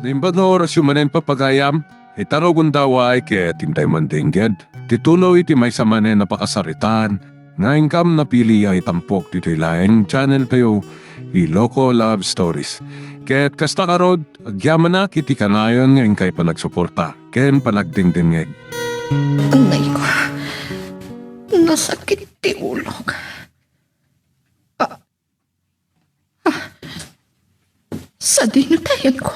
Limbad na oras yung manen papagayam, itarogon daw ay kaya tintay mandingged. Titulo iti may sa manen napakasaritan, na income na pili ay tampok dito laing channel kayo, Iloko Love Stories. Kaya't kasta karod, agyaman na kiti kanayon ngayon kay panagsuporta, ken panagdingdingeg. Anay ko, nasakit ti ulog. Sa dinutayan ko.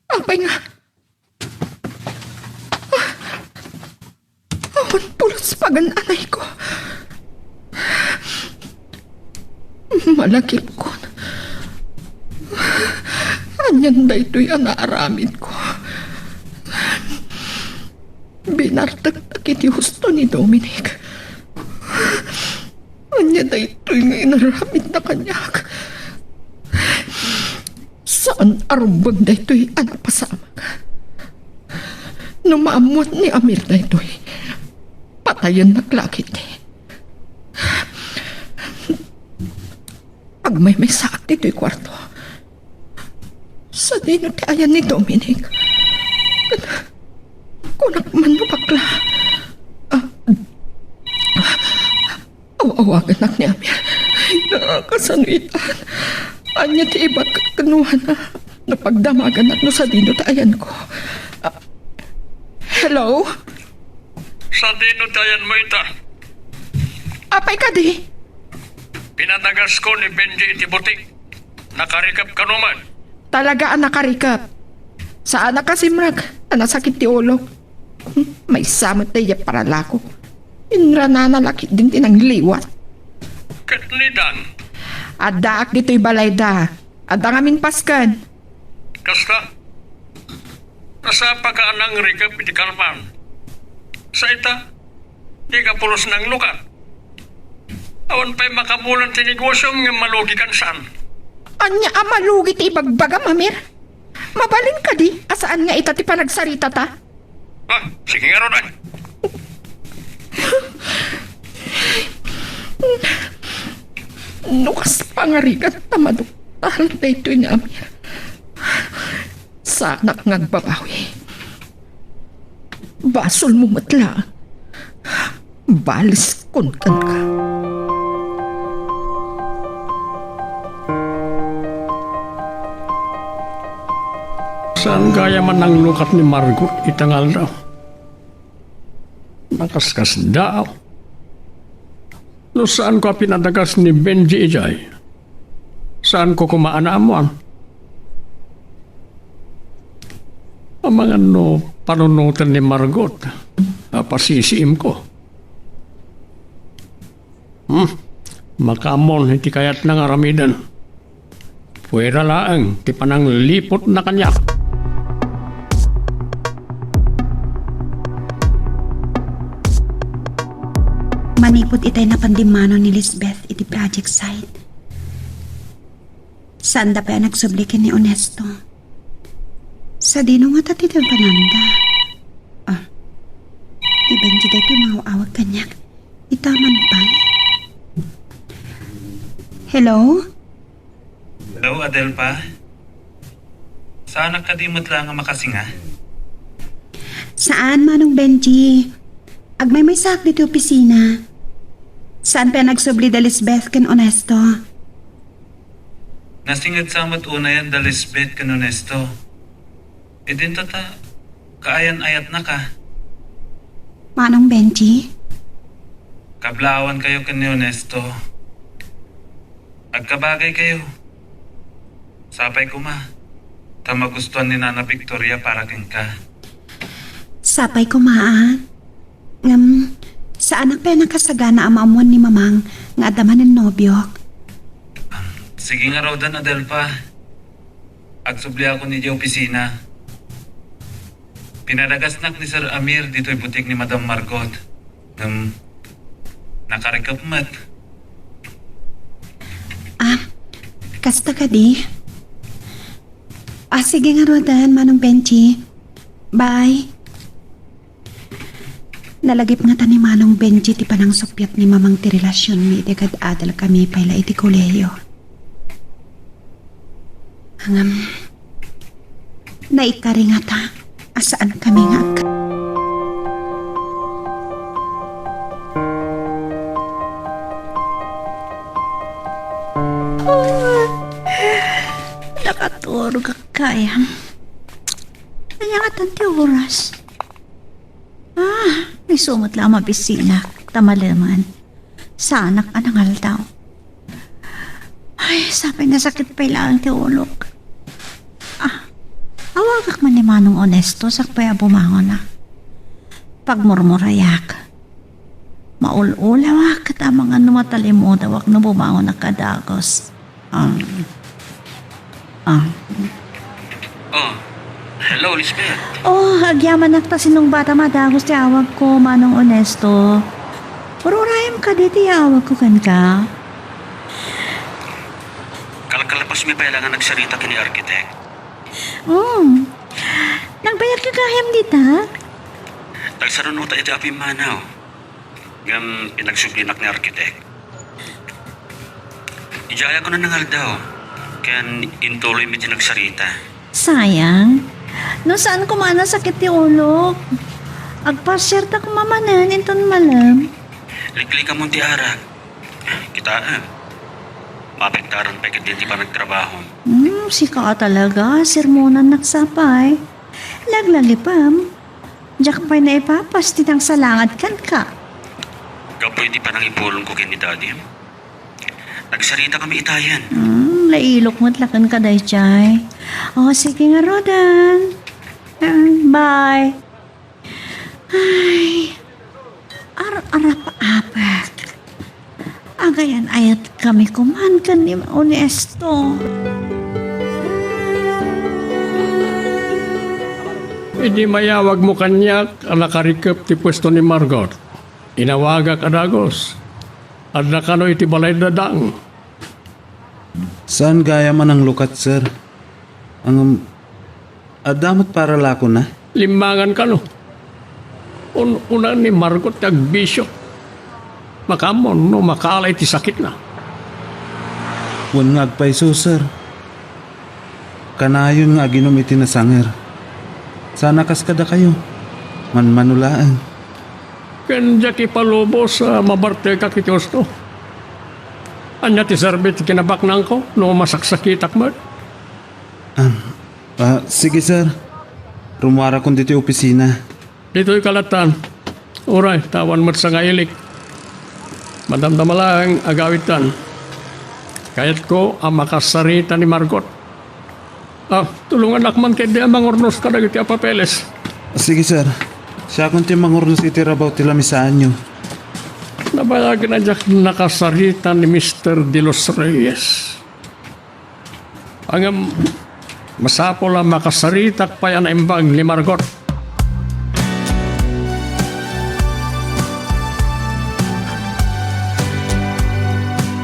Apay nga. Awan pulos pagan anay ko. Malakip ko. Anyan da ito'y anaaramid ko. Binartagtag iti husto ni Dominic. Anya da ito'y nga inaramid na kanyak. Saan arumbag da ito'y anak pasamag? Numaamot ni Amir da ito'y patayan naglakit. Pag may sakit ito'y kwarto, sa dino ti ayan ni Dominic. Kunak man no bakla. Awawagan nak ni Amir. Nakakasanuitan. Anya ti iba kanuhan na napagdamagan at no sa dino tayan ko. Hello? Sa dino tayan mo ita. Apay ka di? Pinatagas ko ni Benji iti butik. Nakarikap ka naman. Talaga ang nakarikap. Saan na kasimrag? Nasakit ti ulo. May samot na iya para lako. Inra na nalakit din tinang liwat. Katnidan. Adaak dito'y balay da. Adang amin paskan. Kasta. Nasa pagkaanang rikap iti kalman. Sa ita, di ka pulos ng lukat. Awan pa'y makamulan tinegosyo nga malugikan saan. Anya amalugi ti ibagbagam, Amir. Mabalin ka di. Asaan nga ita ti panagsarita ta? Sige nga ron ay. Nukas pangarigat tamaduktahan na ito'y ni Amir. Sanak ngagbabawi. Basol mo matla. Balis kunkan ka. Saan gaya man ang lukat ni Margot itangal daw? Nakaskas daw. No saan ko pinadagas ni Benji ijay? Saan ko kumaanaamuan? Ang mga panunutan ni Margot, pasisiim ko. Makamon, hindi kaya't nangaramidan. Pwera laang, ti panang lipot na kanyak. Manipot itay na pandimano ni Lisbeth iti project site. Saan da pa nagsublikin ni Onesto? Sa dino nga tatitang pananda. Di Benji da ito mauawag kanyak. Itaman pa. Hello? Hello, Adelpa. Saan nakadimot lang ang makasinga? Saan manong Benji? Agmay may sak dito opisina. Saan pa nagsubli da Lisbeth ken Onesto? Nasingad samot una yan da Lisbeth kan Onesto. E din ta, kaayan-ayat na ka. Manong Benji? Kablawan kayo kan ni Onesto. Agkabagay kayo. Sapay ko ma. Tamagustuhan ni Nana Victoria para ken ka. Sapay ko maa. Saan ang pinakasagana amamuan ni Mamang nga adaman ng nobyok? Sige nga raw dan, Adelpa. Agsubli ako ni di opisina. Pinadagasnak ni Sir Amir dito'y butik ni Madam Margot. Nakarikap mat. Kasta ka di? Sige nga Rodan, Manong Benji. Bye. Nalagip nga ta ni Manong Benji ti panang supyat ni Mamang ti relasyon mi iti kad adal kami payla iti koleyo. Hangam, na ikari nga ta. Asaan kami nga Nakaturog ka kaya. Kaya nga tanti oras. May sumot lang ang mabisina. Tamalaman. Sa anak anangal daw. Ay, sabi na sakit pa ilang ti ulok. Awagak man ni Manong Onesto sakpaya bumangon na. Pagmurmurayak. Maululawa kat ang mga numatalimuda wak na bumangon na kadagos. Oh, hello, Lisbeth. Oh, agyaman nakta sinong bata madagos ti awag ko, Manong Onesto. Pururayam ka diti awag ko kan ka. Kalkalapas may pailangan nagsarita kini arkitek. Nagbayag ka gayam dita? Tagsarunuta iti api manaw. Ngam pinagsublinak ni arkitek. Ijaya ko na nangal daw. Kaya intuloy mi nagsarita. Sayang. No saan ko man sakit ti ulo? Agpasyerta ko mamanan inton malam. Likli ka mong ti arak. Kita mapektaran pa di pa nagtrabaho. Sika ka talaga. Sermonan nagsapay. Laglagi pam. Diyak pa'y naipapas tinang salangad kan ka. Kapoy di pa nang ipulong ko kini daddy. Nagsarita kami itayan. Lailok mo't lakan ka day, Chay. Oh, sige nga, Rodan. Bye. Ay, arap-apak. Agayan ayat kami kuman kan ni Onesto. Hindi mayawag mo kanyak ang nakarikap ti pwesto ni Margot. Inawagak adagos. At nakano iti balay dadang. Saan gaya man ang lukat, sir? Ang adamot para lako na? Limbangan ka no. Una ni Margot nagbisyo. Makamon no makalay ti sakit na. Wan nga agpaiso, sir. Kanayon nga aginom iti nasanger. Sana kaskada kayo. Manmanulaan. Kanya ki palubos sa mabarte ka kityosto. Anya ti serbit kinabaknang ko no masaksakitak mo. Sige, sir. Rumara kong dito yung opisina. Dito'y kalatan. Uray, tawan mo't sa ngailik. Madamdama lang agawitan. Kayat ko ang makasarita ni Margot. Tulungan akman kay di amang ornos ka na iti papeles. Sige, sir. Siya kung timangurnos iti rabaw tila misaan nyo. Nabayag na dyak nakasarita ni Mr. De Los Reyes. Ang masapo lang makasarita pa yan imbang ni Margot.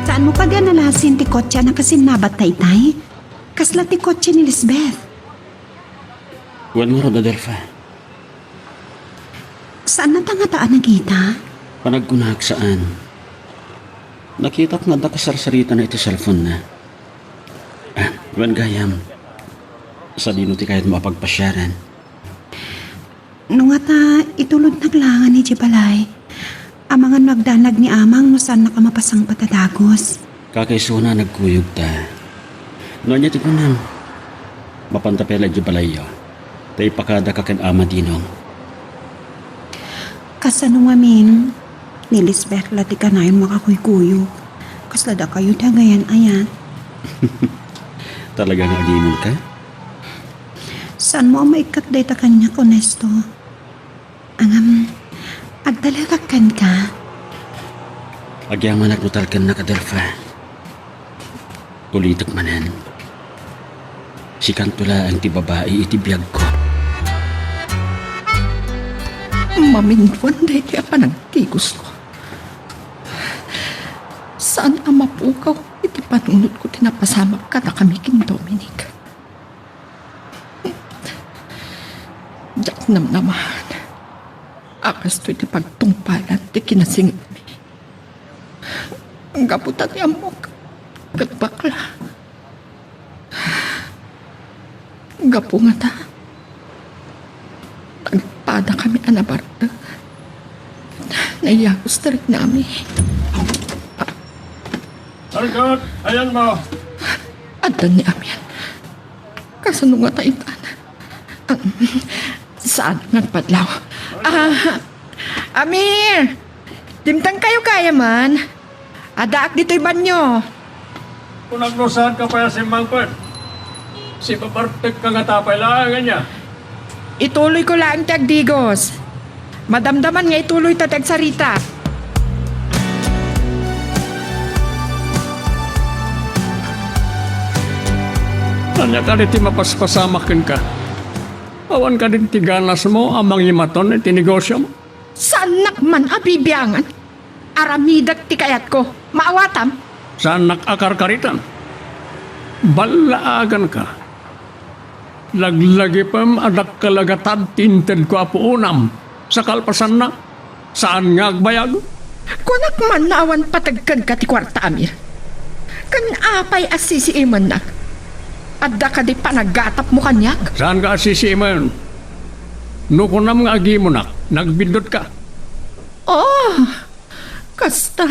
Saan mo ka diyan nalasin ti kotse na kasinabat na itay? Kasla ti kotse ni Lisbeth. Wan mo ron, Adelfa. Saan natangataan nagita? Panagkunahag saan? Nakita ko nga nakasarsarita na ito cellphone na. Iwan gayam. Sa dino ti kahit mapagpasyaran. Nung ata itulod naglangan ni Jibalay, ang mga nagdanag ni Amang no saan nakamapasang patadagos. Kakaisuna nagkuyog ta. Noon niya tigunan. Mapantapela di balayo. Tay pakada kakan ama dinong. Kasano amin, ni Lisbeth lati ka na yung makakuy-kuyo. Kaslada kayo dagayan ayan. Talagang agimon ka? Saan mo maikat day ta kanya konesto? Angam, agdalagakan ka. Agyaman nagnutalkan na kadelfa. Ulitak manan. Si Kantula ang ti babae iti biyag ko. Maminwan day di apa ng tigos ko. Saan ang mapukaw? Iti panunod ko tinapasamak ka na kami kin Dominic. Diyak namnamahan. Akas to iti pagtungpalan ti kinasingit mi. Ang gaputan ni amok. Kat bakla. Gapu nga ta. anabarda. Naiyakos tarik nami. Argot, ayan mo. Adan ni Amian. Kasanong nga taitan. Saan nagpadlaw? Amir! Dimtang kayo kaya man. Adaak dito'y banyo. Kung naglusahan ka pa si Mangkot, si Babartek ka nga tapay lang niya. Ituloy ko lang tagdigos. Madamdaman nga ituloy tatag sarita. Anya ka rin ti mapaspasamakin ka. Awan ka din tiganas mo amang imaton iti negosyo mo. Sanak man abibiyangan. Aramidak ti kayat ko. Maawatam. Saan nakakar-karitan? Balaagan ka. Laglagi pam adak kalagatad tinted ko apo unam. Sa kalpasan na. Saan nga agbayag? Kunak man naawan patagkad ka ti kwarta, Amir. Kan apay asisi iman nak. Adda ka di panagatap mo kanyak. Saan ka asisi mo yun? Nukunam nga agi mo nak. Nagbindot ka. Oh, kasta.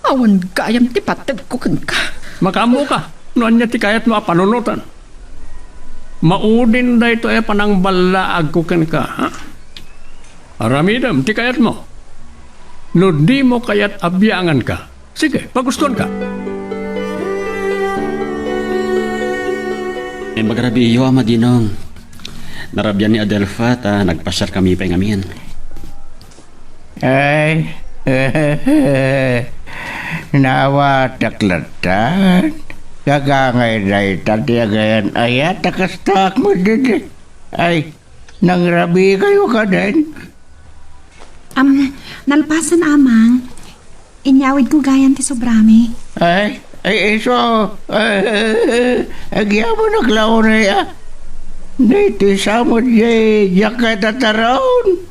Awan gayam ti patag ko kan ka. Makamu ka. Noon niya ti kayat mo panunutan. Maudin da ito panang balaag ko kan ka. Ha? Aramidam, ti kayat mo. No di mo kayat abyangan ka. Sige, pagustuhan ka. May magrabi iyo, Amadinong. Narabyan ni Adelfa ta nagpasyar kami pa ngamin. Ay, nawa taklatan. Kagangay na itatiagayan ayat takastak mo din. Ay, nangrabi kayo ka din. Nalpasan amang. Inyawid ko gayan ti sobrami. Ay, so, agya mo naglaw na ya. Dito samod jacket at around.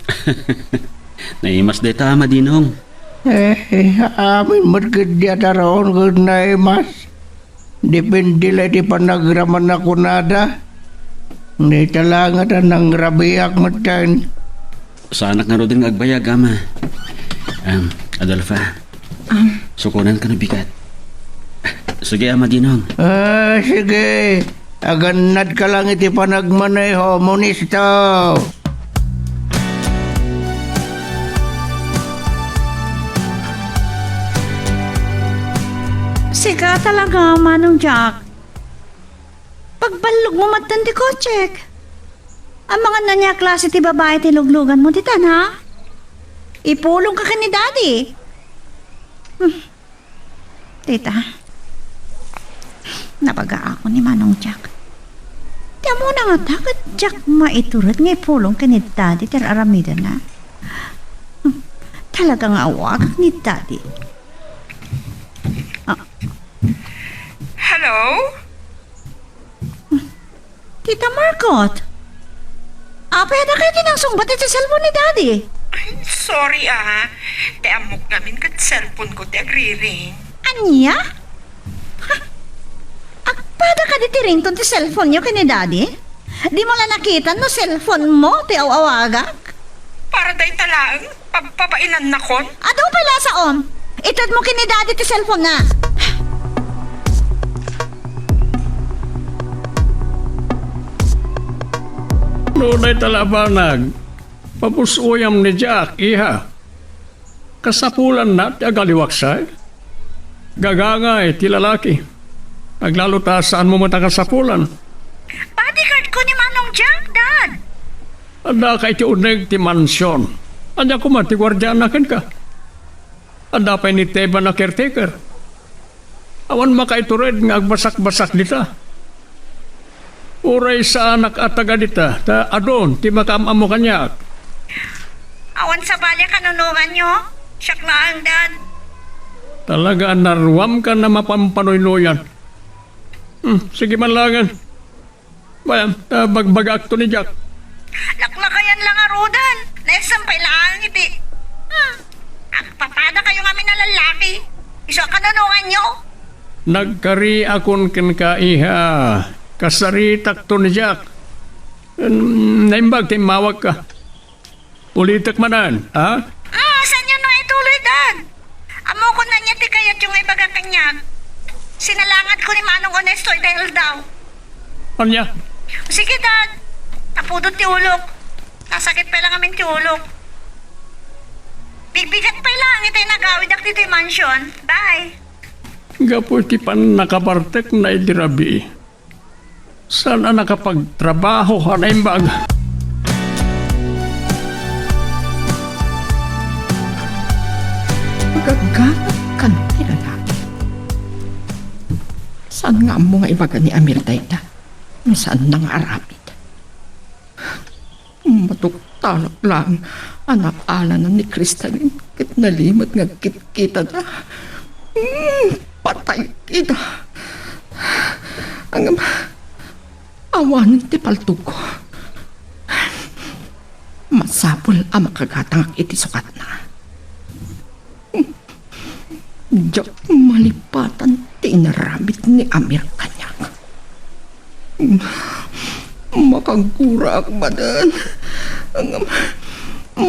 Naimas deta, Amadinong. Amin magkadya at around kung naimas. Depende lang di panagraman ako nada. Hindi talaga na nang rabiyak mo tayo. Sa anak nga ro din agbayag, Ama. Adelfa, sukunan ka na bigat. Sige, Amadinong. Sige. Aganad ka lang iti panagmanay ho, Munisto. Sika talaga, Manong Jack. Pagbalog mo magtandi ko, check. Ang mga nanya klase ti babae ti luglugan mo, titan, ha? Ipulong ka ni Daddy. Tita, nabaga ako ni Manong Jack. Tiyan mo na nga takot, Jack, maiturot nga ipulong ka ni Daddy ter aramida na. Talagang awag ni Daddy. Hello? Tita Margot, pwede kayo sumbat sa cellphone ni Daddy. Sorry Te amok namin kat cellphone ko te agri-ring. Anya? Agpada ka di rington ti cellphone niyo kini Daddy? Di mo lang nakita no cellphone mo ti awawagak? Para day talaang pagpapainan na kon. Adaw pala sa Itad mo kini Daddy ti cellphone na. Noonay talabanag. Papusuyam ni Jack, iha. Kasapulan na ti agaliwaksay. Gagangay ti lalaki. Aglalutasan mo mata kasapulan. Bodyguard ko ni Manong Jack, Dad. Anda kay ti uneg ti mansyon. Anda ko man ti gwardyanakin ka. Anda pa ni Teba na caretaker. Awan makaitured nga agbasak-basak dita. Uray sa anak at taga dita, ta adon ti makamamo kanyak. Awan sa balya kanunungan nyo. Siyak lang, Dad. Talaga narwam ka na mapampanoynoyan. Sige man langan. Bayan, bagbagak to ni Jack. Laklakayan lang arudan. Naisampay lang iti. Agpapada kayo kami na lalaki. Iso kanunungan nyo. Nagkari akon ken ka iha. Kasaritak to ni Jack. Naimbag ti mawag ka. Ulitak manan, ha? Saan yun na ituloy, Dad? Amo ko na niya ti kayat yung ibaga kanyag. Sinalangat ko ni Manong Onesto dahil daw. Anya? Sige, Dad. Napudot ti ulok. Nasakit pa lang amin ti ulok. Bigbigat pa lang itay nagawid ak dito mansion. Bye. Gapo ti pan nakabartek na idirabi. Sana nakapagtrabaho ka na imbag. Magagamit ka ng lalaki. Saan nga mo nga ibaga ni Amir Dayda? Saan nang arapit? Matuktalak lang anak ala na ni Kristalin. Kit nalimot nga kita na. Patay kita. Ang awan ti paltog ko. Masapol ang makagatang iti sukat na. Diyak malipatan tinarabit ni Amir kanyak. Makagura ak badan. Ang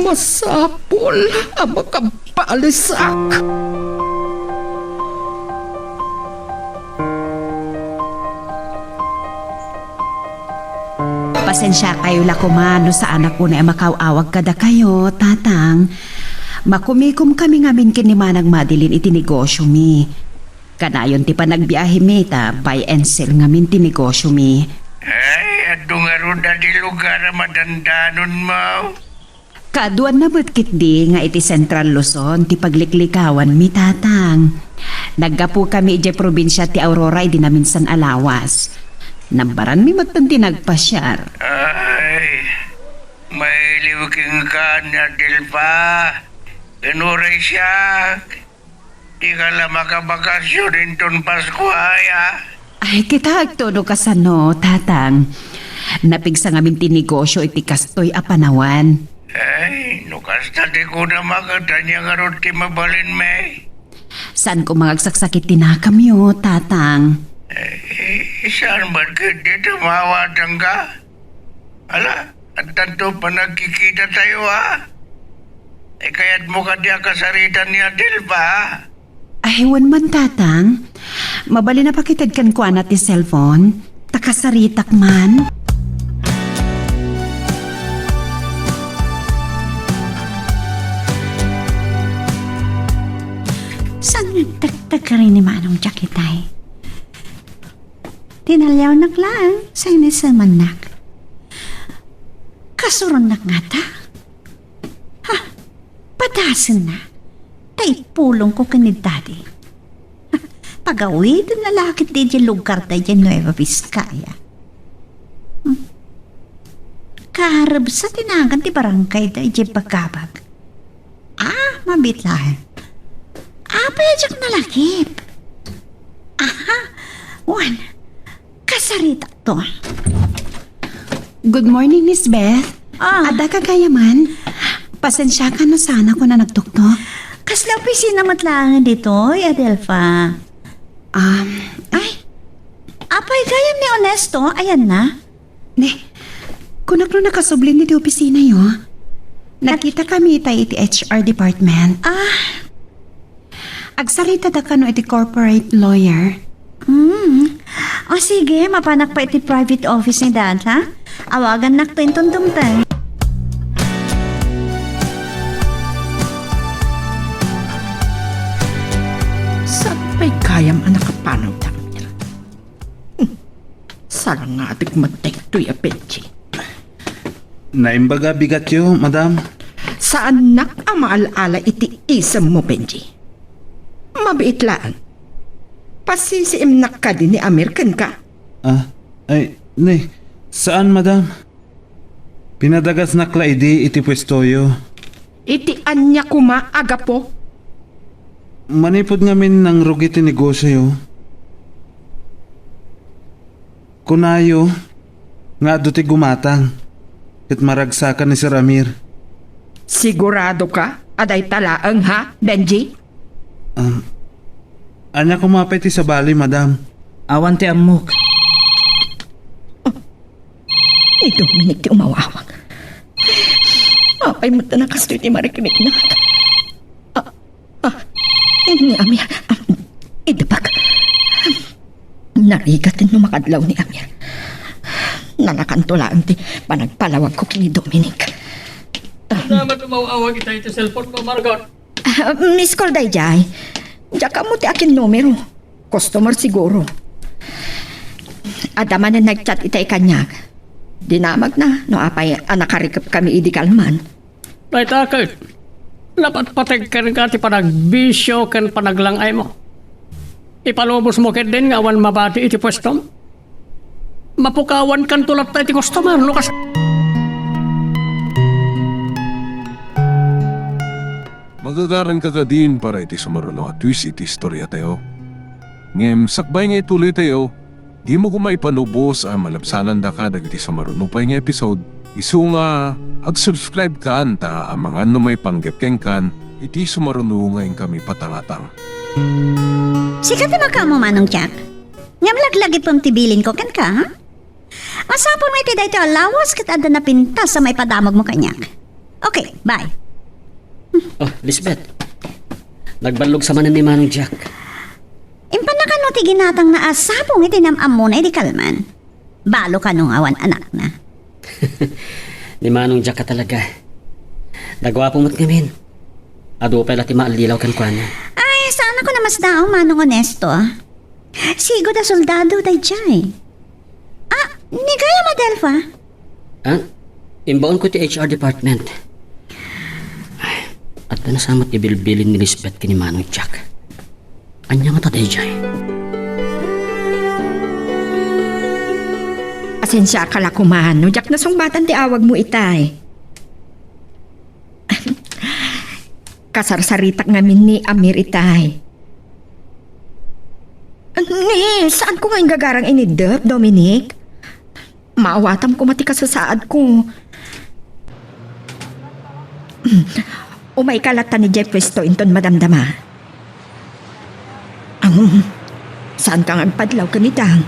masapol ang makabalisak. Pasensya kayo lakumano sa anak ko na makawawag kada kayo, tatang. Makumikom kami ngamin kinimanang madilin iti negosyo mi. Kanayon ti pa nagbiyahe mi ta buy and sell ngamin ti negosyo mi. Ay, ado nga ron na di lugar na madandanon mo. Kaduan na butkit di nga iti Central Luzon ti pagliklikawan mi, tatang. Naggapu kami iti probinsya ti Aurora idi namin san alawas. Nambaran mi magtanti nagpasyar. Ay, may liwking ka na Dilpa. Inuray siya. Di ka lang makabakasyon inton Pasko ay. Ay, kita agtono kasano, tatang. Napigsa ngamin ti negosyo iti kastoy a panawan. Ay, nukas na di ko na makatanya nga ron ti mabalin may. Saan ko magsaksakit tinakam yo, tatang? Saan ba dito mawatang ka? Ala, at tanto pa nagkikita tayo ha? Kaya't mo ka diya kasaritan ni Adel ba? Ay, wan man, tatang. Mabali na pakitad kan ko anat ti cellphone. Takasaritak man. Saan nagtagtag ka rin ni Manong Jakitay? Tinalyaw naklaan sa inisaman nak. Kasuron nak nga ta. Ha, padasan na. Tay pulong ko kanid daddy. Pagawid na lakit di dyan lugar tayo dyan Nueva Vizcaya. Kaharap sa tinagan ti barangay tayo dyan pagkabag. Mabitlahan. Payajak na lakip. Juan, kasarita to. Good morning, Miss Beth. Ada ka kayaman? Pasensya ka na sana ko na nagtuktok. Kasla opisina matlangan dito, Adelfa. Ay, Apay gayam ni Onesto, ayan na. kunak no nakasublin ni di opisina yo. Nakita kami tayo iti HR department. Agsarita da ka no iti corporate lawyer. O sige, mapanak pa iti private office ni Dad, ha? Awagan nak to intuntumtay. Saan pa'y kayam anak kapanaw tamir? Sarang nga atik matek to'y apetsi. Naimbaga bigat yo, madam. Saan nak ang maalala iti isam mo, Benji? Mabiitlaan. Pasisiim nak ka din ni American ka. Saan, madam? Pinadagas na klaidi iti pwestoyo. Iti anya kuma aga po. Manipod ngamin ng rugi ti negosyo yo. Kunayo, nga ti gumatang. Kat maragsakan ni Sir Amir. Sigurado ka? Aday talaang ha, Benji? Anya kumapay ti sa bali, madam. Awan ti amok. Ni Dominic ti umawawag. Apay mo na nakastoy ti marikimik na. Ni Amir. Idabag. Narigatin no makadlaw ni Amir. Nanakantulaan ti panagpalawag ko kini Dominic. Dapat umawawag kita ito cellphone mo, Margot. Miss call day jay. Diyan ka mo ti akin numero. Customer siguro. Adaman na nagchat itay kanyag. Dinamag na, no apay nakarikap kami idikalman. Right, akit. Dapat patag ka rin ka ti panagbisyo kan panaglangay mo. Ipalubos mo ket din nga awan mabati iti pwestom. Mapukawan kan tulad tayo ti customer, no kas... Magagaran ka ka din para iti sumaruno at twist iti istorya tayo. Ngem, sakbay nga ituloy tayo, di mo kumay panubos ang malapsanan da ka dagiti sumaruno pa nga episode. Isu nga, ag-subscribe ka anta ang mga may panggepkeng kan, iti sumaruno ngayon kami patangatang. Sikat na ka mo, Manong Jack. Ngam laglagi pong tibilin ko kan ka, ha? Masapon mo iti dahito alawas kat ada na pintas sa may padamag mo kanyak. Okay, bye. Oh, Lisbeth. Nagbalog sa manan ni Manong Jack. Impanakan mo ti ginatang na asapong iti namam mo na iti kalman. Balo ka nung awan anak na. Ni Manong Jack ka talaga. Nagwapo mo't ngamin. Ado pa lati maalilaw kan kwa niya. Ay, saan ako na mas daong Manong Honesto? Sigo da soldado day jay. Ni kaya Madelfa? Ah? Imbaon ko ti HR department. Ay, at nasamot ibilbilin ni Lisbeth kini Manong Jack. Anya nga tatay jay. Asensya ka la kumano, Jack na sungbatan ti awag mo itay. Kasarsaritak ngamin ni Amir itay. Ni, saan ko ngayon gagarang inidep, Dominic? Maawatam ko mati kasasaad ko. Umay kalata ni Jeff Presto inton madamdama. Saan ka nga padlaw kanitang?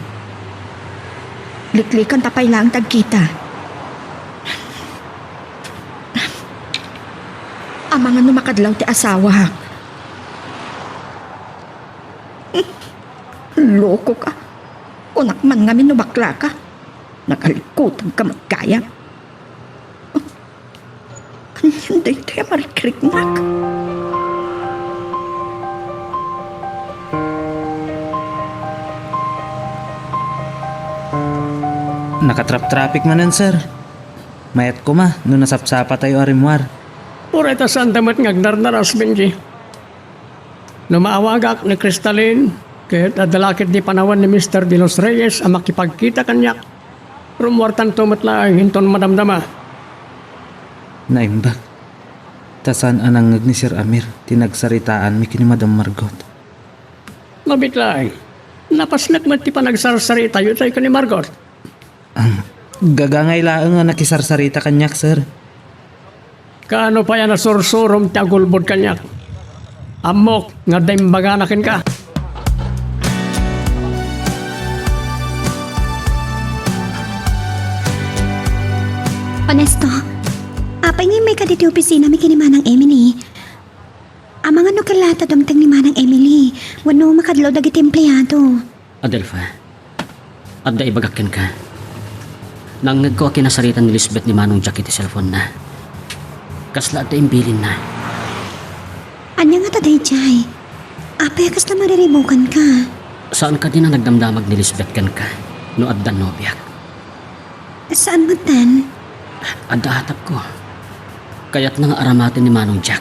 Liklikan tapay lang tagkita. Ang mga numakadlaw ti asawa. Loko ka. Unak man nga minubakla ka. Nakalikot ka magkaya. Hindi tayo marikiriknak. Nakatrap-traffic manan, sir. Mayat ko ma, no nasapsapa tayo arimwar. Pura ita saan damat ngagdardaras, Benji. Numaawagak ni Crystalline, kahit adalakit di panawan ni Mr. De Los Reyes ang makipagkita kanyak. Rumwartan tumat lang hinton madamdama. Naimbag. Tasan anang ni Sir Amir, tinagsaritaan mi kini Madam Margot. Mabit lang. Napasnak man ti panagsarsari tayo tayo ka ni Margot. Gagangay laang nga nakisarsarita kanyak, sir. Kaano pa yan na sursurom ti agulbod kanyak. Amok nga daimbaganakin ka. Honesto, apay nga may kaditi opisina may kinimanang Emily. Ang mga nukalata damtang ni Manang Emily, wano makadlaw dagiti empleyado. Adelfa, adda ibagakin ka. Nangag ko kinasaritan ni Lisbeth ni Manong Jack iti cellphone na. Kasla adda imbilin na. Anya nga taday jay? Apay kasla mariribukan ka. Saan ka din ang nagdamdamag ni Lisbeth kan ka? No adda nobiak. Saan mo tan? Adda hatap ko. Kaya't nang aramatin ni Manong Jack.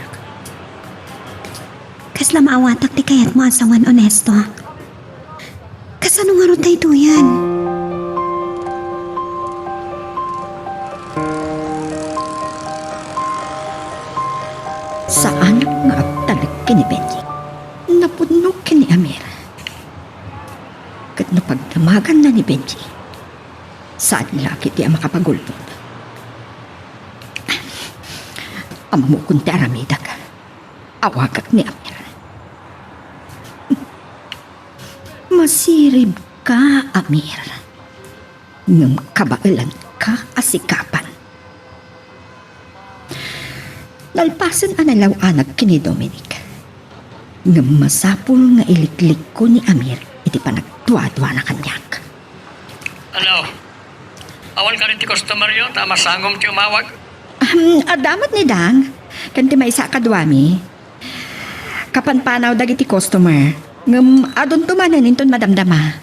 Kasla maawatak ti kayat mo asawan Honesto. Kasano nga ron tayo yan? Saan nga agtalag kini Benji? Napunok kini Amir. Kat napagdamagan na ni Benji. Saan laki di ang makapagulpot? Amamukun ti aramida ka. Awagak ni Amir. Masirib ka, Amir. Ngam kabailan ka asikapan. Nalpasan analaw anak kini Dominic. Nga masapul nga iliklik ko ni Amir iti panagduwa-duwa na kanyak. Ano? Awan ka rin ti customer yun, tama sangom ti umawag. Adamat ni Dang, kanti may isa kadwami. Kapanpanaw dagiti customer, ngam adon tumanan inton madamdama.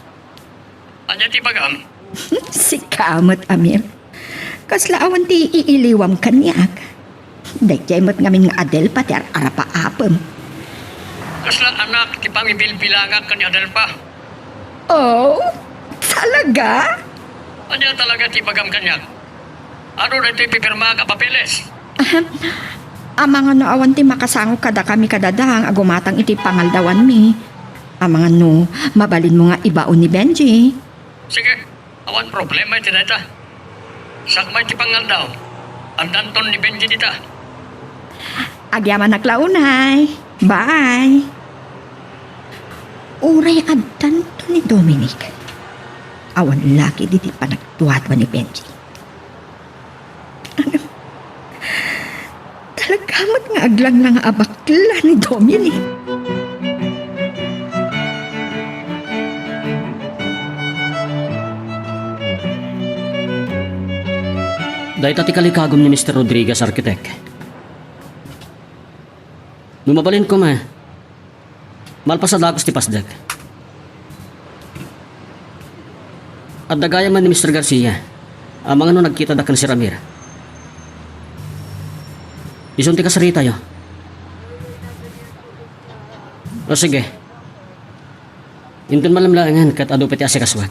Anya ti bagam? Si kamot Amir. Kasla awan ti iiliwam kanyak. Dayjay mo't ngamin nga adel pati arapa-apem. Kasla anak, ti pangibilbilangak ka ni Adelpa. Oh, talaga? Anya talaga ti bagam kanyak? Ano na ito ipipirma ka papeles? Amang ano awan ti makasango kada kami kadadang agumatang iti pangaldawan mi. Amang ano, mabalin mo nga ibaon ni Benji. Sige, awan problema iti na ita. Sakmay ti pangal daw. Andanton ni Benji dita. Agyaman naklaunay. Bye. Uray addan to ni Dominic. Awan laki diti panagtuwatwa ni Benji. Ano? Talagamat nga aglang lang abakla ni Dominic. Dahil tati kalikagom ni Mr. Rodriguez, architect. Lumabalin ko ma. Malpasadakos ti pasdag. At dagaya man ni Mr. Garcia, amang ano nagkita dakan si Ramir. Ison ti kasarita yo. O sige. Intun malamlangan kat ado pati asikaswag.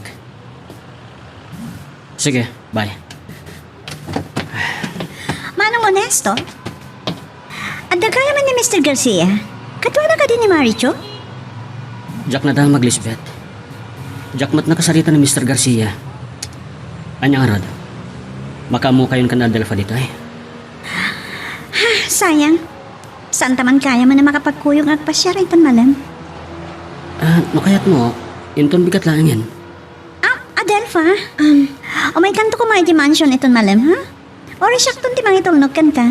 Sige, bye. Manong Honesto? At dagaya man ni Mr. Garcia, katwa na ka din ni Maricho? Jack na damag, Lisbeth. Jack mat nakasarita ni Mr. Garcia. Anyang arad. Makamu kayon ka na Adelfa dito eh. Sayang. Saan taman kaya man na makapagkuyong agpasya rin pan malam? No kayat mo, inton bigat lang yan. Adelfa? O may kanto ko mga mansion iton malam, ha? Ora siyakton ti mangitulnog kan ka.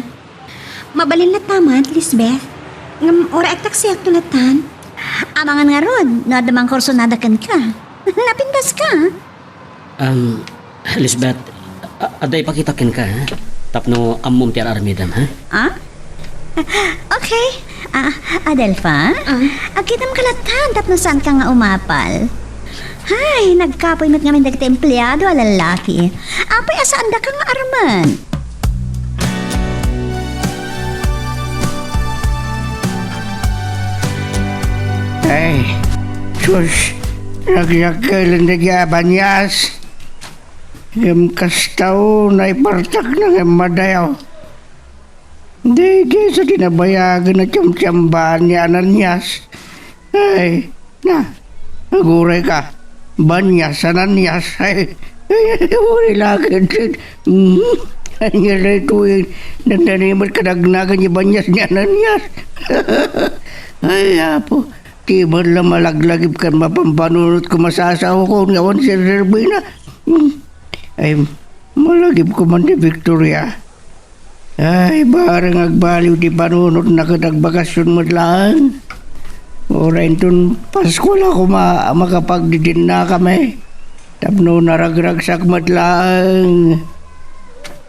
Mabalin na tamad, Lisbeth. Ngam ora ektak siyak tulatan. Amangan nga rod, no adamang korsonada kan ka. Napindas ka. Lisbeth, aday pakitakin ka, ha? Tapno ammum ti ararmidam, ha? Ah? Okay. Adelfa? Akitam kalatan, tapno saan ka nga umapal? Hay, nagkapoy mat ngamin dagiti empleyado a lalaki. Apay asaan da ka nga arman? Ay, sus, nagyakalan na gyabanyas. Yung kastaw na ipartak na ng madayaw. Di sa tinabayagan na tiyam-tiyambahan ni Ananias. Ay, naguray ka. Banyas, Ananias. Ay, uri lagad. Ay, nga na ito yung nananimat kadagnagan ni Banyas ni Ananias. Ay, apo. Tiban lang malaglagib kan mapampanunot ko masasawa ko ngawan si Zerbina. Ay, malagib ko man di Victoria. Ay, barang agbaliw di panunot na kadagbakasyon mo lang. Orain tun Pasko lang ako makapagdidin na kami. Tapno naragragsak matlang.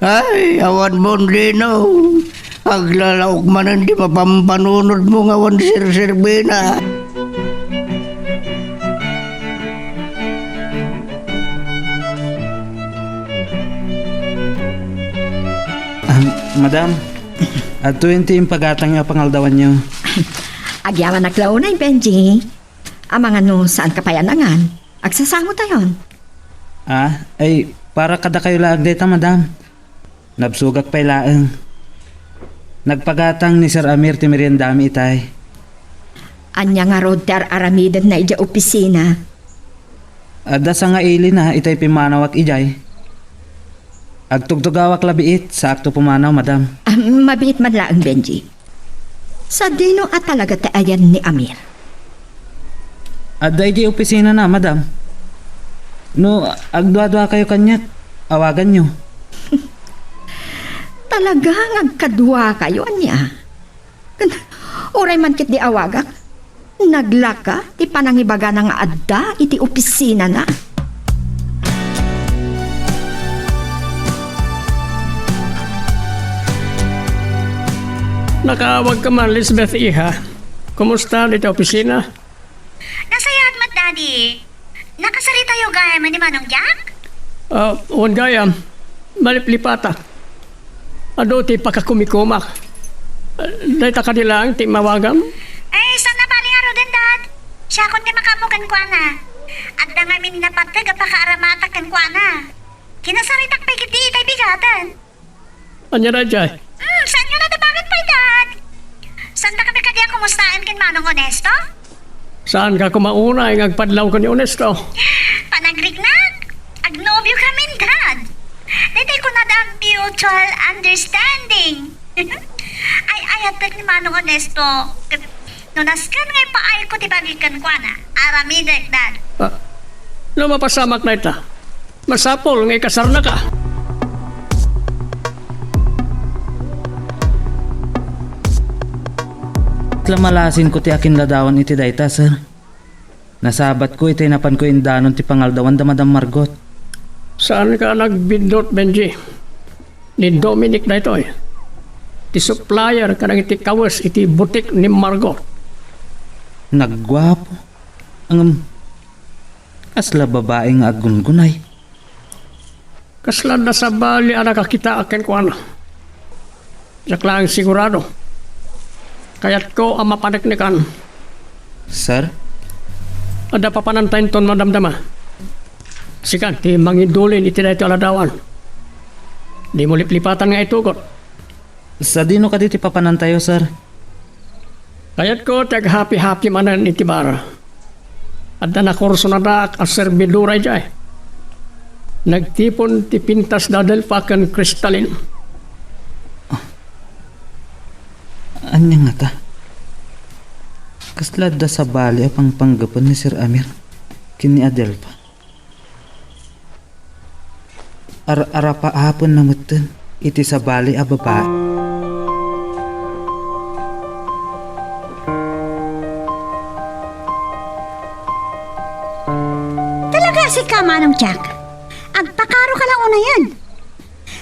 Ay, awan mo lino. Aglalaok man hindi mapampanunod mo ngawan si Zerbina. Madam, at 20 yung pagatang nga pangaldawan nyo. Agyaman naklaunay, Benji. Amang ano, saan ka payanangan? Agsasango tayon. Ay, para kada kayo laag dito, madam. Nabsugak pa'y laang. Nagpagatang ni Sir Amir ti meriendami itay. Anya nga rod ter aramidan na ija opisina. Ada sa nga ili na itay pimanawak ijay. Agtugtugawak labiit sa akto pumanaw, madam. Mabiit man lang, Benji. Sa dino at talaga taayan ni Amir. Ada ijay opisina na, madam. No, agdwa-dwa kayo kanyat. Awagan nyo. Talagang agkadwa kayo niya. Oray man kit di awagak. Naglaka, ti panangibaga na nga adda, iti opisina na. Nakaawag ka man, Lisbeth Iha. Kumusta dito opisina? Nasayad mat, Daddy. Nakasarita yung gaya man ni Manong Jack? Wan gayam. Maliplipata. Ado ti pakakumikumak. Dahita ka nilang ti mawagam? Eh, saan na bali nga ro din, Dad? Siya kung di makamukan ko na. At na nga minapatag at pakaaramatakan ko na. Kinasaritak pa ikiti itay bigatan. Anya na dyan? Saan nyo na bakit pa, Dad? Saan na kami kadiya kumustaan kin Manong Honesto? Saan ka kumauna ang agpadlaw ko ni Onesto? Panagrignag. Agnobyo kami, Dad. Dito ko na ang mutual understanding. Ay, ayat ni Manong Honesto. Nunaskan ngay paay ko tibagikan ko na. Aramidek, Dad. Mapasamak na ita. Masapol ngay kasar na ka. Tlamalasin ko ti akin ladawan iti dayta, sir. Nasabat ko iti napan ko indanon ti pangaldawan da Madam Margot. Saan ka nagbindot, Benji? Ni Dominic na ito eh. Ti supplier ka nang iti kawas iti butik ni Margot. Naggwapo. Ang asla babae nga agungunay. Kaslan na sa bali ang nakakita akin ko ano. Yak lang sigurado. Kaya't ko ang mapanagnikan. Sir? Ada pa panantayin ton madamdama. Sikan, ti mangidulin iti na ito aladawan. Di mo liplipatan nga itugot. Sa dino ka diti papanantayo, sir? Kaya't ko tag happy-happy manan iti bara. Ada na kurso na dak as servidura jay. Nagtipon ti pintas dadal pakan kristalin. Anya nga ta? Kaslad da sa bali apang panggapan ni Sir Amir kini Adelpa. Ara pa hapon na mutin iti sa bali a babae. Talaga si ka, Manong Jack. Agpakaro ka lang una yan.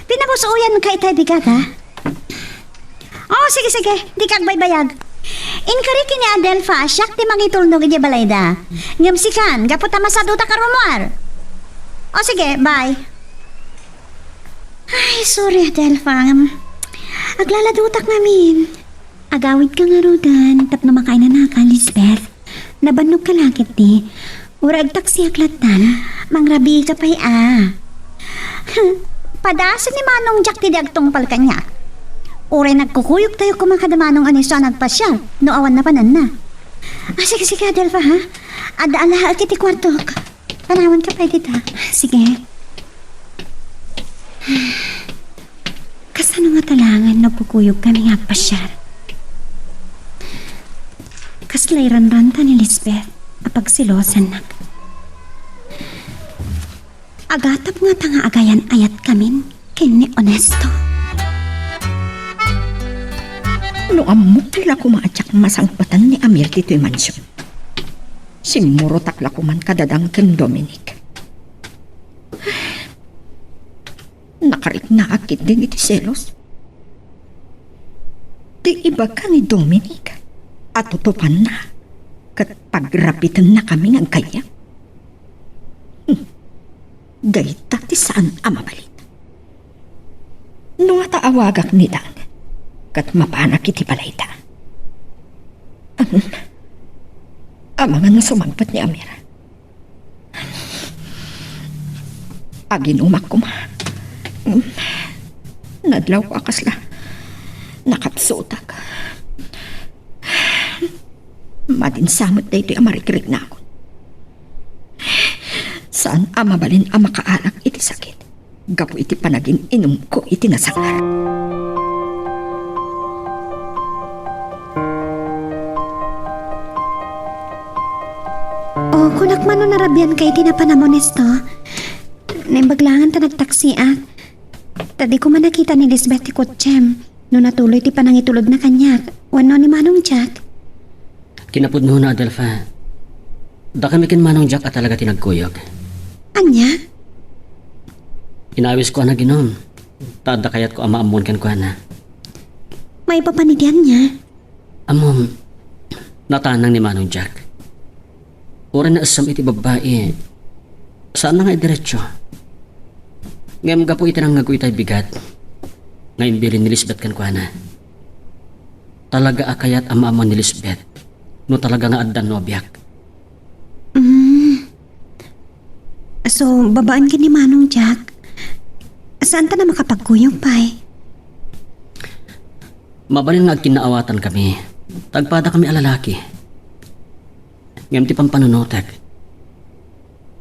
Pinabusuyan ka itay bigat, ha? Oh, sige. Di kag baybayag. Inkariki ni Adelfa, siyak ti mangitulnog iti balayda. Ngamsikan, gaputa masaduta karumuar. Oh, sige, bye. Ay, sorry, Adelfa. Aglaladutak namin. Agawid ka nga rodan, tapno makain na ka, Lisbeth. Nabannog ka lakit ni. Urag taksi aklatan, mangrabi ka pa'y Padasan ni Manong Jack ti dagtong palkanya. Uray nagkukuyog tayo kumakadamanong aniso nagpasyal, no awan na panan na. Sige, Adelfa, ha? Ada alaha kiti kwartok. Panawan ka pa dita. Sige. Kasano nga talangan nagkukuyog kami nga pasyal? Kaslairan-ranta ni Lisbeth apag silosan na. Agatap nga tanga agayan ayat kamin kini Honesto. No amok tila kumaatsak masangpatan ni Amir dito'y mansyon. Simurotak la kuman kadadang ken Dominic. Nakarik na akit din iti selos. Di iba ka ni Dominic at tutupan na kat pagrapitan na kami ng kaya. Dayta ti saan amabalit. Nung ataawagak ni Dang kat mapanak iti palayta. Amangan na sumagpat ni Amir. Aginumak ko ma. Nadlaw ko akasla. Nakapsutak. Madinsamot na ito'y amarikrik na ako. Saan amabalin ang makaalak iti sakit? Gapo iti panagin inom ko iti nasangar. O, kunak man narabian kay tinapanamon esto. Naimbaglangan ta nagtaksi Tadi ko man nakita ni Lisbeth ti Kutsem. No natuloy ti panangitulod na kanyak. Wano ni Manong Jack. Kinapudno na, Adelfa. Da kami kin Manong Jack at talaga tinagkuyog. Anya? Inawis ko na ginom. Tada kayat ko amaamon kan ko na. May papanigyan niya. Amom, natanang ni Manong Jack. Ura na asam iti babae. Saan na nga diretsyo? Ngayam gapo itinang itay bigat. Ngayon bilin ni Lisbeth kan kwa na. Talaga akayat amaamon ni Lisbeth. No talaga nga addan no biyak. So, babaan ka ni Manong Jack. Saan ta na makapagkuyog pa eh? Mabalin nga kinaawatan kami. Tagpada kami alalaki. Ngayam ti pampanunotek.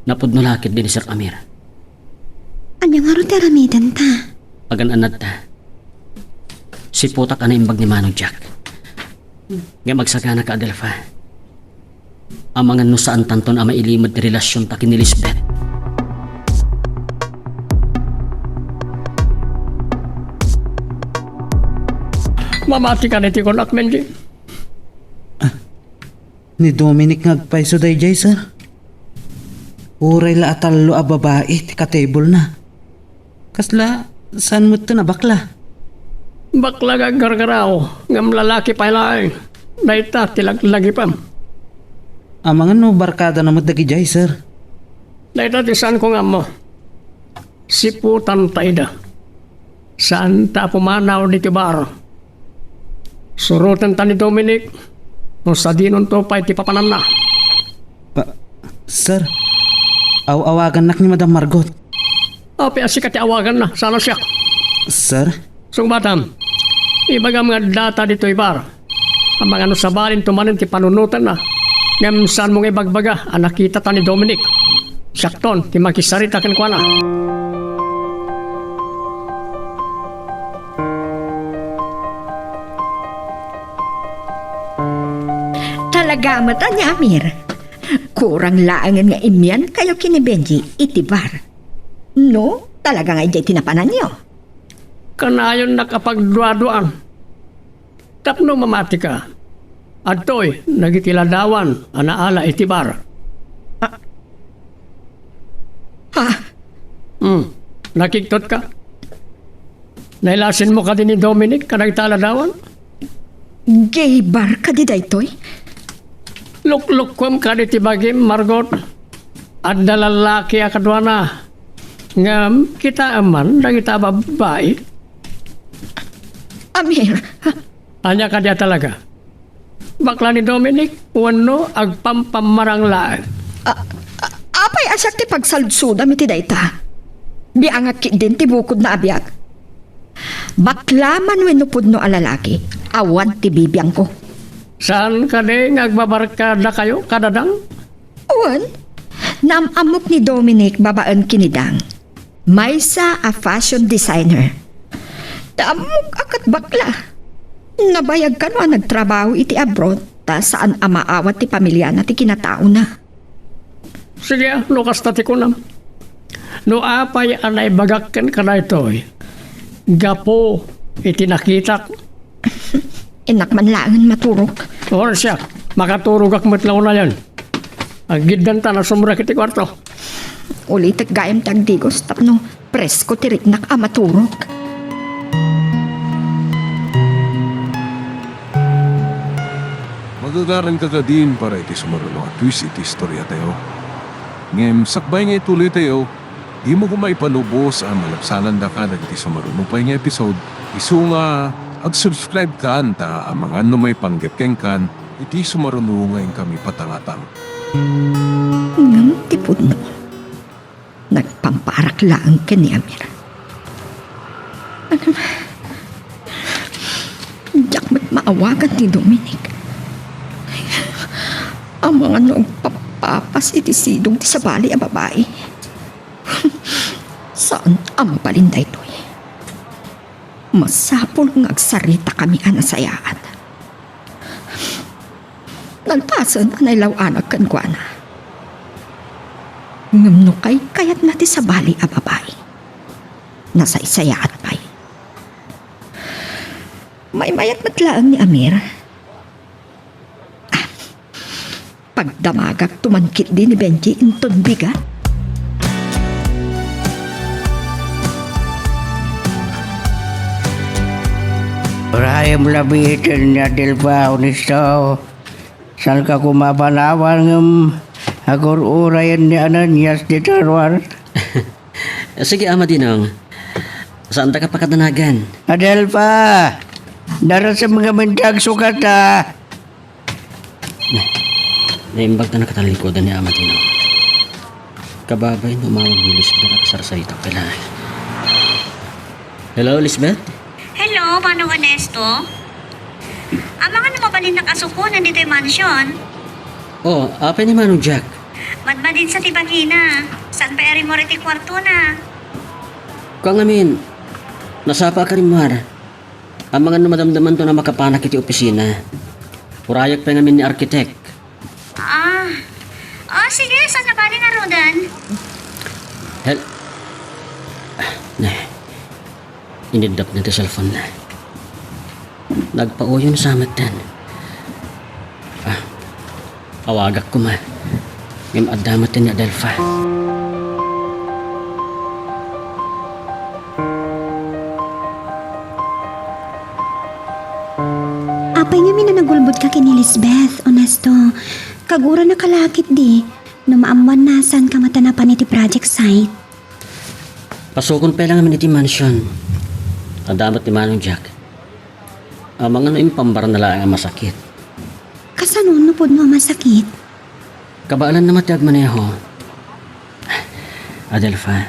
Napudno lakit din ni Sir Amir. Anya nga ro teramidan ta? Pagananad ta. Si putak na imbag ni Manong Jack. Ngayam magsagana ka, Adelfa. Amangan no saan tanton ama ilimad ti relasyon takin ni Lisbeth. Mamati ka niti ko Benji. Ni Dominic ngagpaiso day jay, sir. Uray la atalo a babae ti ka-table na. Kasla, saan mo ito na bakla? Bakla ka gargarao. Ngam lalaki pa ilaing. Daita tilaglagi pa. Amangan no barkada na madagi jay, sir. Daita tisan ko nga mo. Siputan taida. Saan ta pumanaw di kibar. Surutan ta ni Dominic. Kung sa dinon to pa iti papanan na. Sir, awagan nak ni Madam Margot. Api asik ati awagan na. Sana siya. Sir? Sung batam. Ibaga mga data dito ibar. Ang mga ano sabalin tumanin ti panunutan na. Ngam saan mong ibagbaga ang nakita ta ni Dominic. Sakton, ti makisarita ken kwa na. Talaga mata niya, Amir. Kurang laangan nga imyan kayo kini Benji itibar. No, talaga nga ijay tinapanan niyo. Kanayon nakapagduaduan. Tapno mamati ka. Adtoy, nagikiladawan, anaala itibar. Ha? Nakiktot ka? Nailasin mo ka din ni Dominic kanagtaladawan? Gay bar ka di daytoy? Luk-lukwam ka di tibagim, Margot. At dalalaki akadwa na. Ngam, kita aman, kita babae. Amir, Anya ka diya talaga. Bakla ni Dominic, wano agpampamarang laan. apay asak ti pagsaludsuda mi ti dayta. Biangak din ti bukod na abiyag. Baklaman wenupod no alalaki, awan ti bibiyang ko. Saan ka di ngagbabarkada kayo, kadadang? Awan, namamok ni Dominic babaan kinidang. Maysa a fashion designer. Tamok akat bakla. Nabayag ka no nagtrabaho iti abroad ta saan amaawat ti pamilya na ti kinatao na. Sige, lukas tati ko na. No apay anay bagakken ka na ito eh. Gapo, itinakitak. Inak man laangan maturok. Or siya, makaturog ak matlaw na yan. Agiddan ta na sumra kiti kwarto. Ulitek gayam tagdigos tapno presko tirik nak amaturok. Magagaran ka din para iti sumaruno at twist iti istorya tayo. Ngem, sakbay nga ituloy tayo, di mo kumay panubos ang malapsanan da ka iti sumaruno pa yung episode. Isu nga, ag-subscribe ka anta ang mga may panggapkeng kan, iti sumaruno ngayon kami patangatang. Ngam tipod no. Nagpamparak laang ka ni Amir. Diyak maawagan ni Dominic. Ang mga nagpapapas iti sidong ti sabali a babae. Saan ang palinday ito eh? Masapol ng agsarita kami anasayaan. Nagpasan anay lawanag kan kwa na. Ngam no kay kayat nati sa bali a babae. nasa isayaat pa'y. May mayat matlaang ni Amir. Pagdamagak tumangkit din ni Benji inton bigat. Rayam labitin niya Delpa, Honesto. Saan ka kumapanawan ng agor urayan ni Ananias di Tarwar? Sige, Ama Dinong. Saan ta ka pakatanagan? Adelpa, dara sa mga mintag sukat Naimbag na nakatalikodan ni Ama Dinong. Kababay numawag ni Lisbeth at sarsarita pala. Hello, Lisbeth? Hello, Manong Ernesto? Mga napabalin na kasukunan dito yung mansyon. Oh, apa ni Manong Jack? Madmadin sa Tibagina. Saan pa rin mo rin kwarto na? Kung amin, nasapa ka rin Mar. Ang mga namadamdaman to na makapanak iti opisina. Purayak pa ngamin ni arkitek. Sige, saan na bali na Rodan? Inidap na ito cellphone na. Nagpauyon sa amatan. Awagak ko ma. Ngam adamat ni Adelfa. Apay nga na nagulbot ka kini Lisbeth, Honesto. Kagura na kalakit di. Numaamuan nasan ka matanapan iti project site. Pasukon pa lang namin iti mansion. Adamat ni Manong Jack. Ang mga naimpambar na lang ang masakit. Kasanon no pod mo masakit? Kabaalan na matiag maneho. Adelfa,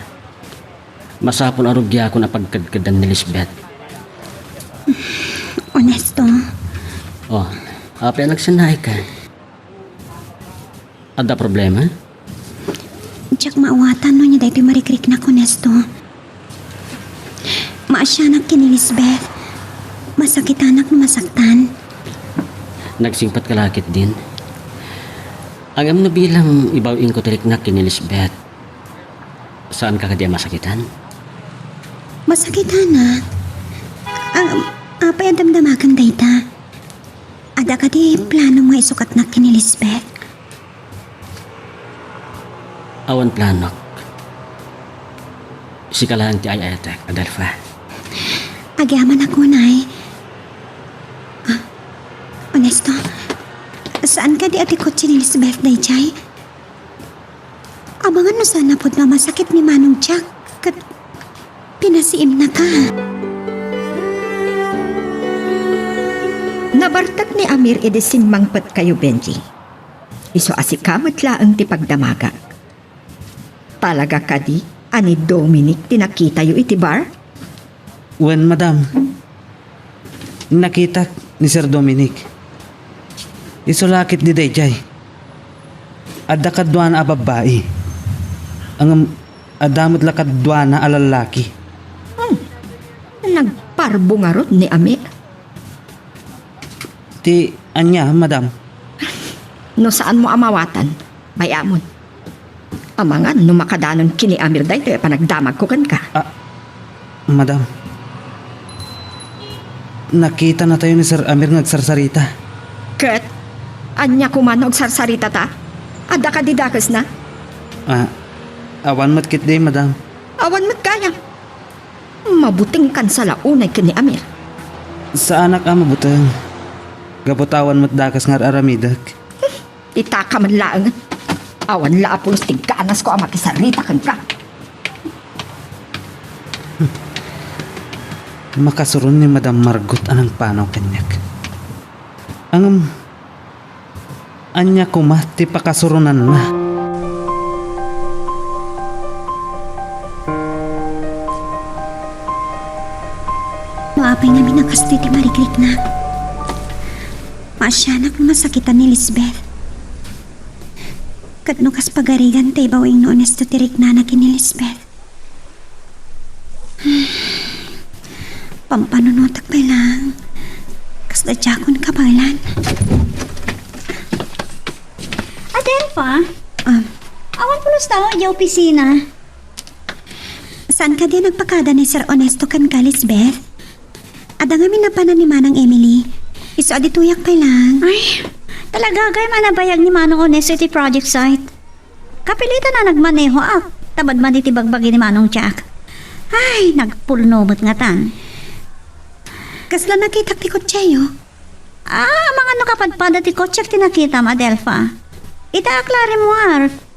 masapon arugya ako na pagkadkadan ni Lisbeth. Honesto. Oh, apa ang nagsanay ka? Ada problema? Diyak maawatan no niya dahito marikrik na Honesto. Maasyanak kini Lisbeth. Masakit anak na masaktan. Nagsingpat kalakit din. Ang am na bilang ibawin ko tirik na kini Lisbeth. Saan ka kadiya masakitan? Masakitan na. Apay ang damdamakan dayta. Ada ka di plano mga isukat na kini Lisbeth. Awan planok. Sikalahan ti ayatek, Adelfa. Agyaman ako, Nay. Honesto, saan ka di atikot si Lisbeth, Dayjay? Abangan mo sana po na masakit ni Manong Jack kat pinasiim na ka. Nabartak ni Amir edesing mangpat kayo, Benji. Iso asikamat laang ti pagdamaga. Talaga ka di, ani Dominic tinakita yu iti bar? When, madam, nakita ni Sir Dominic. Isulakit ni Dayjay. Adda kadwa na babae. Ang adamot la kadwa na alalaki. Nagparbo nga rod ni Amir. Ti anya, madam. No saan mo amawatan? Bayamon. Amangan, no makadanon kini Amir dahito panagdamag ko kan ka. Madam. Nakita na tayo ni Sir Amir nagsarsarita. Kat, anya kumanog sarsarita ta? Ada ka didakas na? Awan matkit day, madam. Awan mat kaya. Mabuting kan sa launay kini Amir. Sa anak ama butang. Gabutawan matdakas nga aramidak. Itaka man laang. Awan la apulos tigkaanas ko ang makisarita kan ka. Makasurun ni Madam Margot anang panaw kanyak. Anya kumati pakasurunan na. Maapay namin ang kasti ti mariklik na. Maasyanak na masakitan ni Lisbeth. Katno kas pagarigan tayo bawing noon as tutirik na nakin ni Lisbeth. Pampanunotak pa lang. Kas da jakon kabalan. Adelfa? Awan pulos tao di opisina. Saan ka din nagpakada ni Sir Honesto kan ka, Lisbeth? Ada nga minapanan ni Manang Emily. Iso adituyak pa lang. Ay, talaga kay manabayag ni Manong Honesto iti project site. Kapilitan na nagmaneho tabad man iti bagbagi ni Manong Jack. Ay, nagpulnomot nga tan. Kasla nakita ti kotseyo. Mga nakapadpada ti kotse ti nakita ma, Adelpha. Ita aklari mo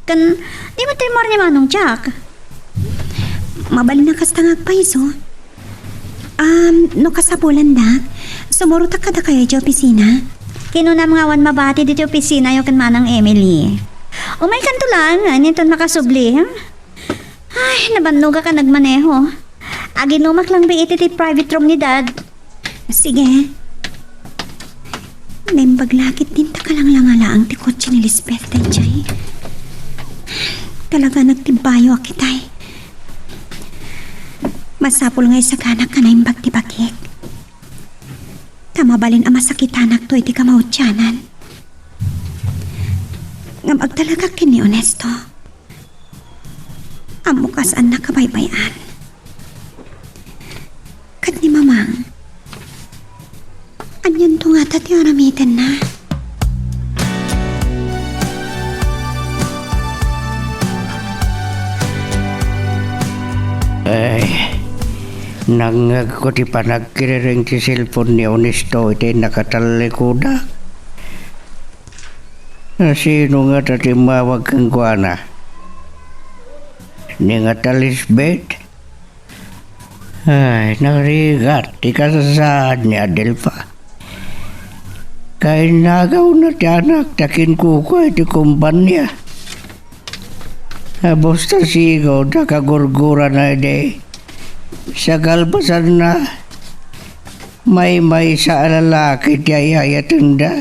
kan di mo timor ni Manong Jack. Mabali na kastangag pa iso. No kasapulan da, sumurutak ka da kayo di opisina. Kinunam nga wan mabati di opisina yung kan Manang Emily. Umay kanto lang, nito makasubli. Ay, nabannuga ka nagmaneho. Aginumak lang ba iti private room ni Dad? Sige. Naimpaglakit din ta ka lang ang ti kotse ni Lisbeth Danchay. Talaga nagtibayo akitay. Masapul ngay sa kanak ka na imbag ti bakik. Tamabalin ang masakitanak to iti kamautyanan. Ngamag talaga kini Honesto. Amukas an nakabaybayan. Kat ni Mamang, anyan to nga tati oramitan na. Ay, nangag ko ti panagkiriring ti cellphone ni Honesto iti nakatalikuda. Sino nga tati mawag kang kuana? Ni nga ta Lisbeth? Ay, narigat ti kasasaan ni Adelpha. Kay nagaw na ti anak takin kuko iti kumpanya. Basta sigaw na kagurgura na ide. Sa kalpasan na may sa alalaki ti ayayatan da.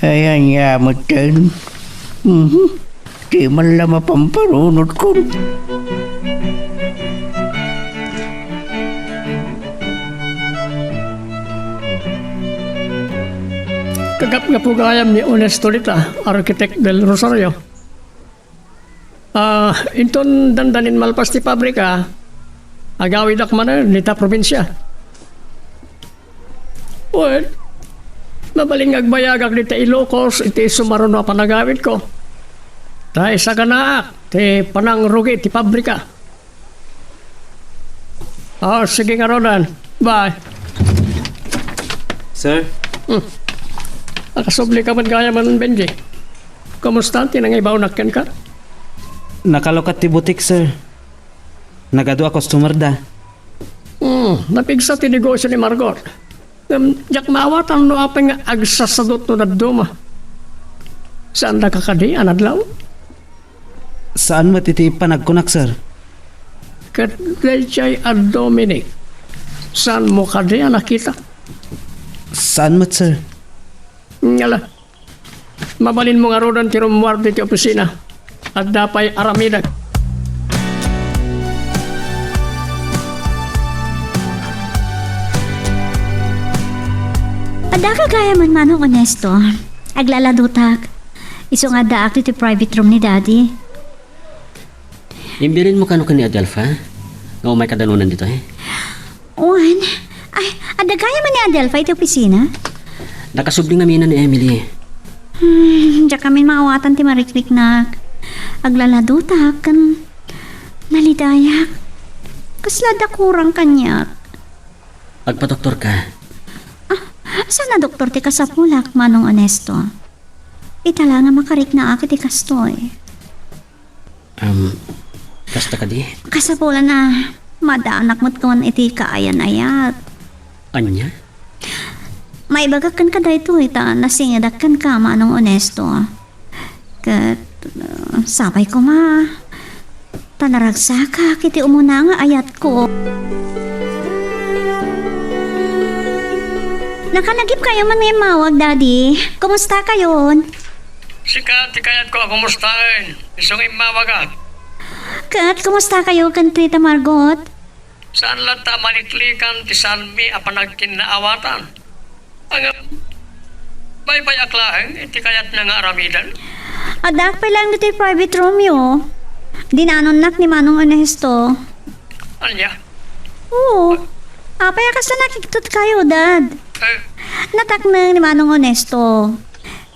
Ayan yamot din. Di man lang mapamparunod ko. Kagap nga po gayam ni Honesto Lita, Architect del Rosario. Inton dandanin malpas ti pabrika, agawid akmanan nita probinsya. Well, mabaling agbayagag nita Ilocos, iti sumaron na panagawid ko. Dahil sa kanaak, ti panangrugi ti pabrika. Sige nga Rodan, bye. Sir? Nakasubli ka man gaya man, Benji. Kumusta? Tinangibaw nakyan ka? Nakalokat ti butik, sir. Nagado a customer da. Napigsa ti negosyo ni Margot. Jak maawatan no apeng agsasadot no naduma. Saan nakakadi anadlaw? Saan matiti panagkunak, sir? Kat Daychay at Dominic. Saan mo kadi nakita? Saan mat, sir? Ngala. Mabalin mo nga rodan ti rumwar ti opisina. At dapay aramidag. Ada ka gaya man Manong Honesto. Aglaladutak. Iso nga daak ti private room ni Daddy. Imbirin mo kano ka ni Adelpha? Nga umay kadalunan dito eh. Juan, ay, ada gaya man ni Adelpha iti opisina? Nakasubling namin ni Emily. Diyan kami maawatan ti marikrik na aglaladutak kan nalidayak. Kaslada kurang kanyak. Agpa-doktor ka. Sana doktor ti kasapulak, Manong Honesto. Itala nga makarik na akit ti kastoy. Kasta ka di? Kasapulan na madaanak mo't kon iti kaayan-ayat. Anya? May bagakan ka dahito ita nasingadakan ka Manong Honesto. Kat sabay ko ma tanaragsa ka kiti umuna nga ayat ko. Nakalagip kayo man may mawag, Daddy. Kumusta kayon? Sika, tikayat ko kumustain. Isong imawagat. Kat, kumusta kayo kan Tita Margot? Saan lang ta maliklikan ti salmi a panagkinaawatan? Ang baybay aklahen, iti kayat na nga aramidan. Adak pa lang dito yung private room yo. Dinanon nak ni Manong Onesto. Anya? Oo. Payakas na nakikitut kayo, Dad. Eh, Nataknang ni Manong Onesto.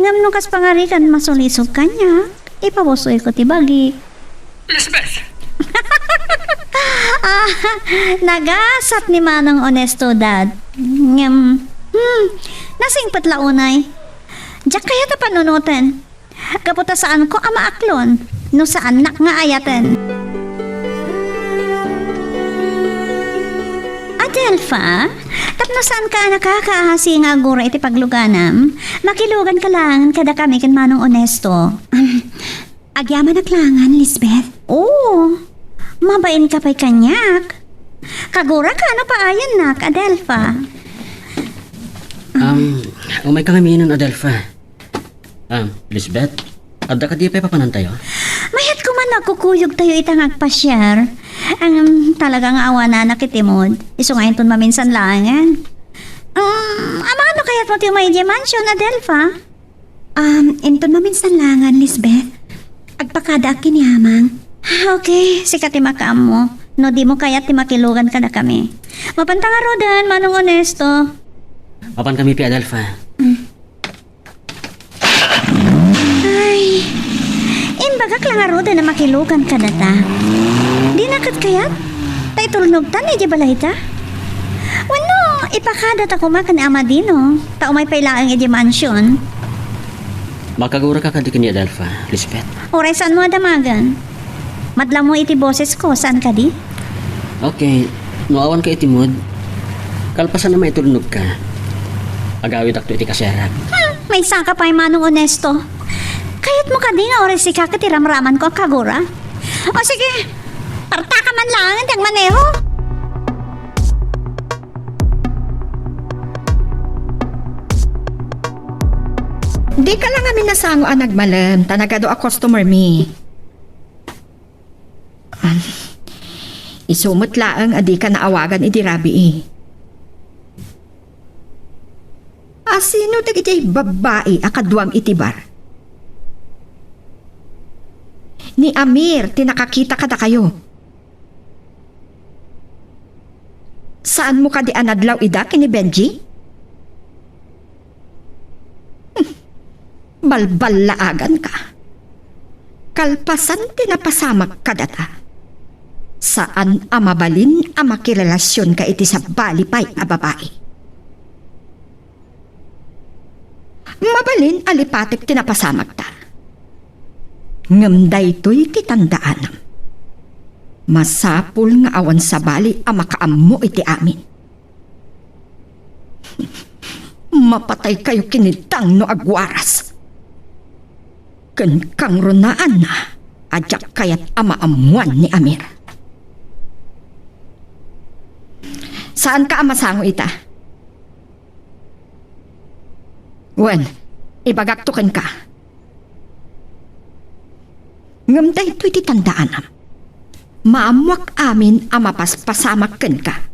Ngam nung kas pangarikan masulisog kanya, ipabusoy ko ti bagi. Lisbeth! Nagasat ni Manong Onesto, Dad. Ngam, nasing patlaunay. Diyak kaya ta panunutan. Kaputa saan ko ama aklon, no saan nak nga ayatan. Adelfa, tapno saan ka nakakaahasi nga gura iti pagluganam? Makilugan ka lang kada kami ken Manong Onesto. Agyaman naklangan, Lisbeth. Oo, mabain ka pa'y kanyak. Kagura ka, ano pa ayan nak, Adelfa? Umay ka ngaminan, Adelfa. Lisbeth, adda ka di pa papanantayo? Mayat ko man nagkukuyog tayo itang agpasyar. Ang talagang awa na nakitimod. Iso ngayon ton maminsan langan. Ama ano kaya't mo tiyo may mansion, Adelfa? Inton maminsan langan, Lisbeth. Agpakada kiniyamang. Okay, sikat timakam mo. No di mo kaya't timakilugan ka na kami. Mapantanga rodan, Manong Onesto. Mapan kami pi, Adelfa. Ay, imbagak lang arodan na makilugan ka na ta. Di nakat kayat? Tay tulnog tan, di balay ta? Wano, ipakadat ako makan amadino. Tao may pailaang edi mansion. Makagura ka kadi kini, Adelfa, Lisbeth. Oray saan mo adamagan? Madla mo iti boses ko, saan ka di? Okay, nuawan ka itimod. Kalpasan na may tulnog ka. Agawid akto iti kaserak. May saka pa yung Manong Onesto. Kayat mo ka di nga oras si kakatiramraman ko ang kagura. O sige, parta ka man lang ang maneho. Di ka lang amin nasango ang nagmalam, tanagado a customer mi. Isumot laang adi ka naawagan idirabi eh. Asino dagiti babae akadwang itibar? Ni Amir, tinakakita kada kayo. Saan mo ka di anadlaw ida kini Benji? Balbalaagan ka. Kalpasan tinapasamak ka data. Saan amabalin ang makirelasyon ka iti sa balipay a babae? Mabalin alipatik tinapasamak ta. Ngamday to'y titandaanam. Masapul nga awan sa bali ang makaammo iti amin. Mapatay kayo kinitang no agwaras. Kang runaan na, adyak kayat amaamuan ni Amir. Saan ka amasango ita? Wen, ibagaktukan ka. Ngamday to'y titandaanam. Maamuak amin ang mapaspasamakan ka.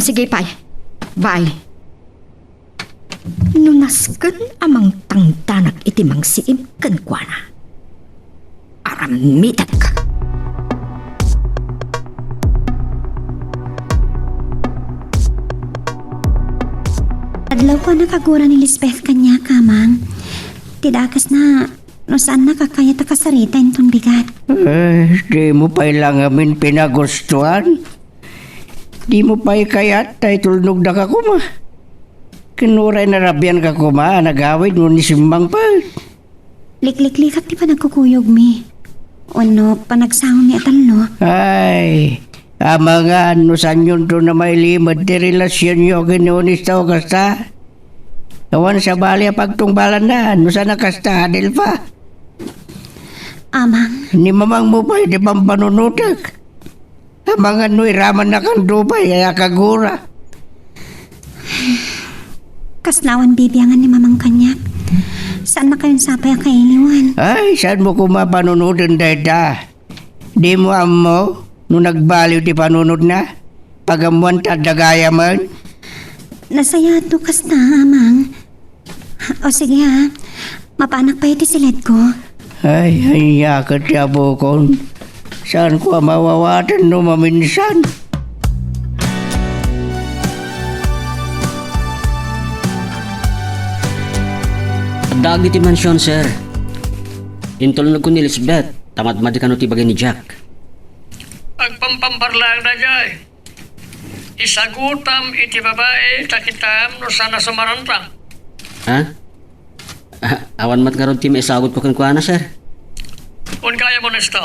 Sige, pay. Bye. Nunaskan amang tangtanak itimang siim kankwana. Aramitan ka. Adlaw ko nakagura ni Lisbeth kanya kamang. Tidakas na, no saan nakakaya ta kasarita intong bigat. Di mo pa ilang amin pinagustuhan. Di mo pa ikayat tay tulnog na ka kuma. Kinuray na rabyan ka kuma, nagawid mo ni simbang pa. Liklik-likat di pa nagkukuyog mi. Ano, panagsahon ni Atalno. Ay, mga ano saan yun doon na may limad di relasyon nyo ginunis tao kasta. Awan sa bali pagtungbalan na, ano saan nakasta, Adelfa? Amang, Ni mamang mo ba, di bang panunutak? Amang ano'y raman na kang dubay, ay akagura. kaslawan bibiyangan ni Mamang Kanyak. Saan na kayong sapay ang kainiwan? Ay, saan mo kumapanunudan dayda? Di mo amo, nung nagbaliw di panunod na? Pagamuan tadagaya man? Nasaya to kasta, Amang. O sige ha, mapanak pa iti silid ko. Ay, hanya ka siya bukon. Saan ko mawawatan no maminsan? Dagi ti mansyon, sir. Intulog ko ni Lisbeth. Tamad-mad ka no ti bagay ni Jack. Agpampambarlang na jay. Isagutam iti babae takitam no sana sumaranta. Ha? Awan mat nga ron ti maisagot ko kan sir. Kung kaya mo nesto,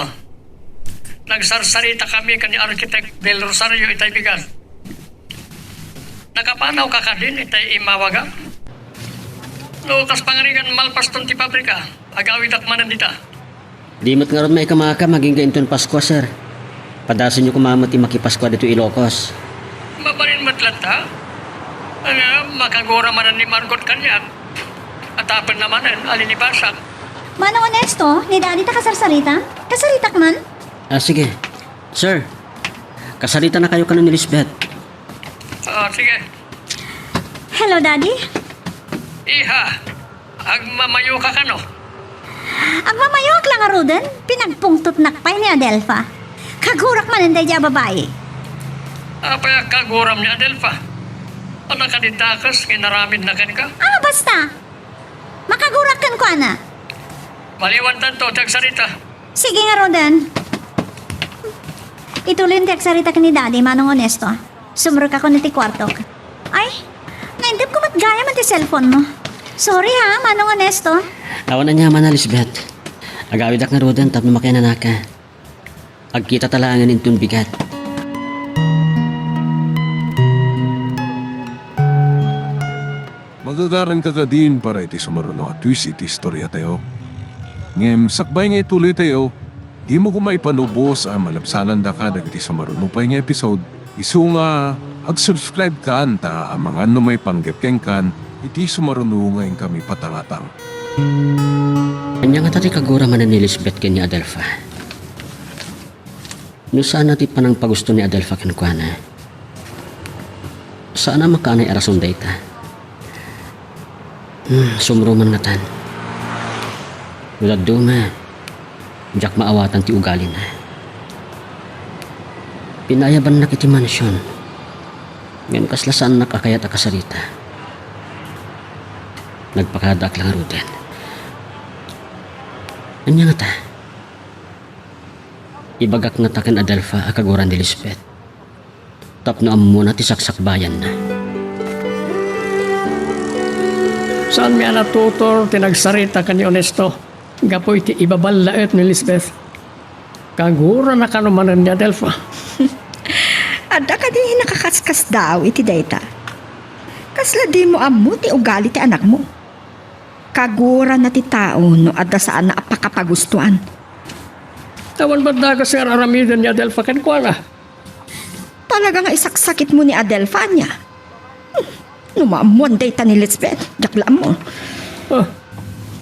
nagsarsarita kami kani Architect Del Rosario itay bigas. Nakapanaw ka ka din itay imawaga. No, kas pangarigan malpaston ti pabrika, agawid akmanan dita. Di mat nga ron may kamaka maging gainton Pasko, sir. Padasan nyo kumamot ti makipasko dito Ilocos. Mabalin matlata, nga makagura manan ni Margot kanyan. At apan naman alinibasak. Manong Onesto, ni Daddy ta kasarsarita? Kasaritak man? Sige. Sir, kasarita na kayo kanon ni Lisbeth. Sige. Hello, Daddy. Iha, agmamayo ka kano. Agmamayok lang arudan, pinagpungtot nakpay ni Adelfa. Kagurak man ang daya babae. Apay kaguram ni Adelfa. Ano ka ditakas, ginaramid na kan ka? Basta. Makagurak kan ko, ana. Maliwantan to, tagsarita. Sige nga, Rodan. Ituloy yung teksarita ka ni Daddy, Manong Onesto. Sumurok ako na ti kwarto. Ay, naintip ko mat gaya man ti cellphone mo. Sorry ha, Manong Onesto. Awan na niya man na Lisbeth. Agawid ak nga rodan tapno makinanaka. Agkita talangan intun bigat. Magagaran ka din para iti sumaruno at twist iti istorya tayo. Ngem, sakbay nga ituloy tayo, di mo kumay panubos ang malapsalan da ka iti sumaruno pa nga episode. Isu nga, ag-subscribe ka anta ang mga may panggapkeng kan, iti sumaruno ngayon kami patangatang. Kanya nga tati kagura man ni Lisbeth ken ni Adelfa. No saan ti panang pagusto ni Adelfa ken kuana. Saan na makaanay arason dayta. Sumruman nga tan. Ulad duma, jak maawatan ti ugali na. Pinayaban na kiti mansyon. Ngayon kaslasan nakakayat akasarita. Nagpakadak lang ruden. Anya nga ta? Ibagak nga ta ken Adelfa akaguran ni Lisbeth. Tapno ammo na ti saksakbayan na. Saan mi tutor tinagsarita ka ni Onesto? Gapoy ti ibabalaet ni Lisbeth. Kagura na kanumanan ni Adelfa. Ada ka din nakakaskas daw iti dayta. Kasla di mo amo ti ugali ti anak mo. Kagura na ti tao no adda saan na apakapagustuan. Tawan ba da ka sir aramidan ni Adelfa ken kuana? Talaga nga isaksakit mo ni Adelfa niya. Numaamuan dayta ni Lisbeth. Jakla mo.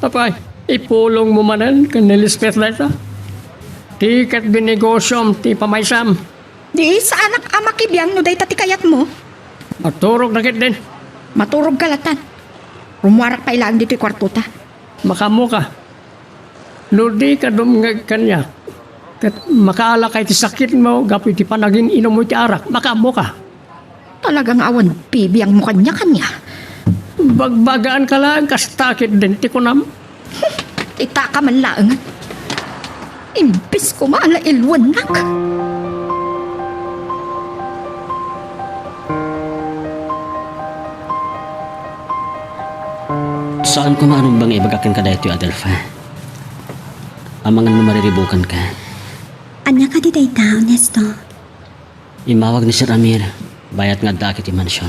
Apay, ipulong mo manan ken ni Lisbeth dayta. Tikat binigosyom ti pamaysam. Di sa anak ama kibiyang no dayta ti kayat mo. Maturog na kit din. Maturog kalatan. Rumuarak pa ilang dito kwarto ta. Makamu ka. Ludi ka dumngag kanya. Kat makaala kay ti sakit mo, gapoy ti panaging inom mo ti arak. Makamu ka. Talagang awan bibiyang mo kanya-kanya. Bagbagaan ka lang, kastakit din ti kunam. Ita ka man lang. Imbis ko maala ilwanak. Saan ko maanong bang ibagakin ka dahito, Adelfa? Amangan mo mariribukan ka. Anya ka di dayta, Onesto. Imawag ni Sir Amir, bayat nga dakit ti mansyon.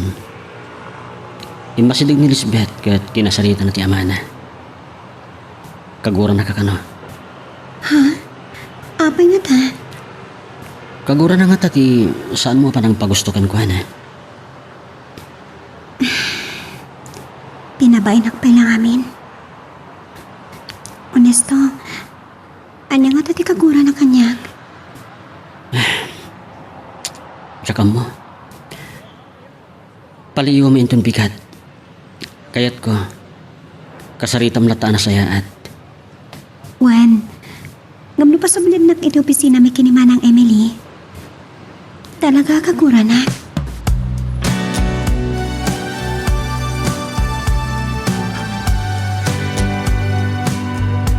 Imasidig ni Lisbeth kat kinasarita na ti amana. Kagura na kakano. Apay nga ta. Kagura na nga ti saan mo pa nang pagustukan ko na. Pinabainak pa lang amin. Onesto, anya nga tati kagura na kanya. Tsaka mo. Paliyo mo intong bigat. Kayat ko, kasaritam lata na sayaat. When? Nakasublid na iti opisina may kinimanang Emily. Talaga kagura na.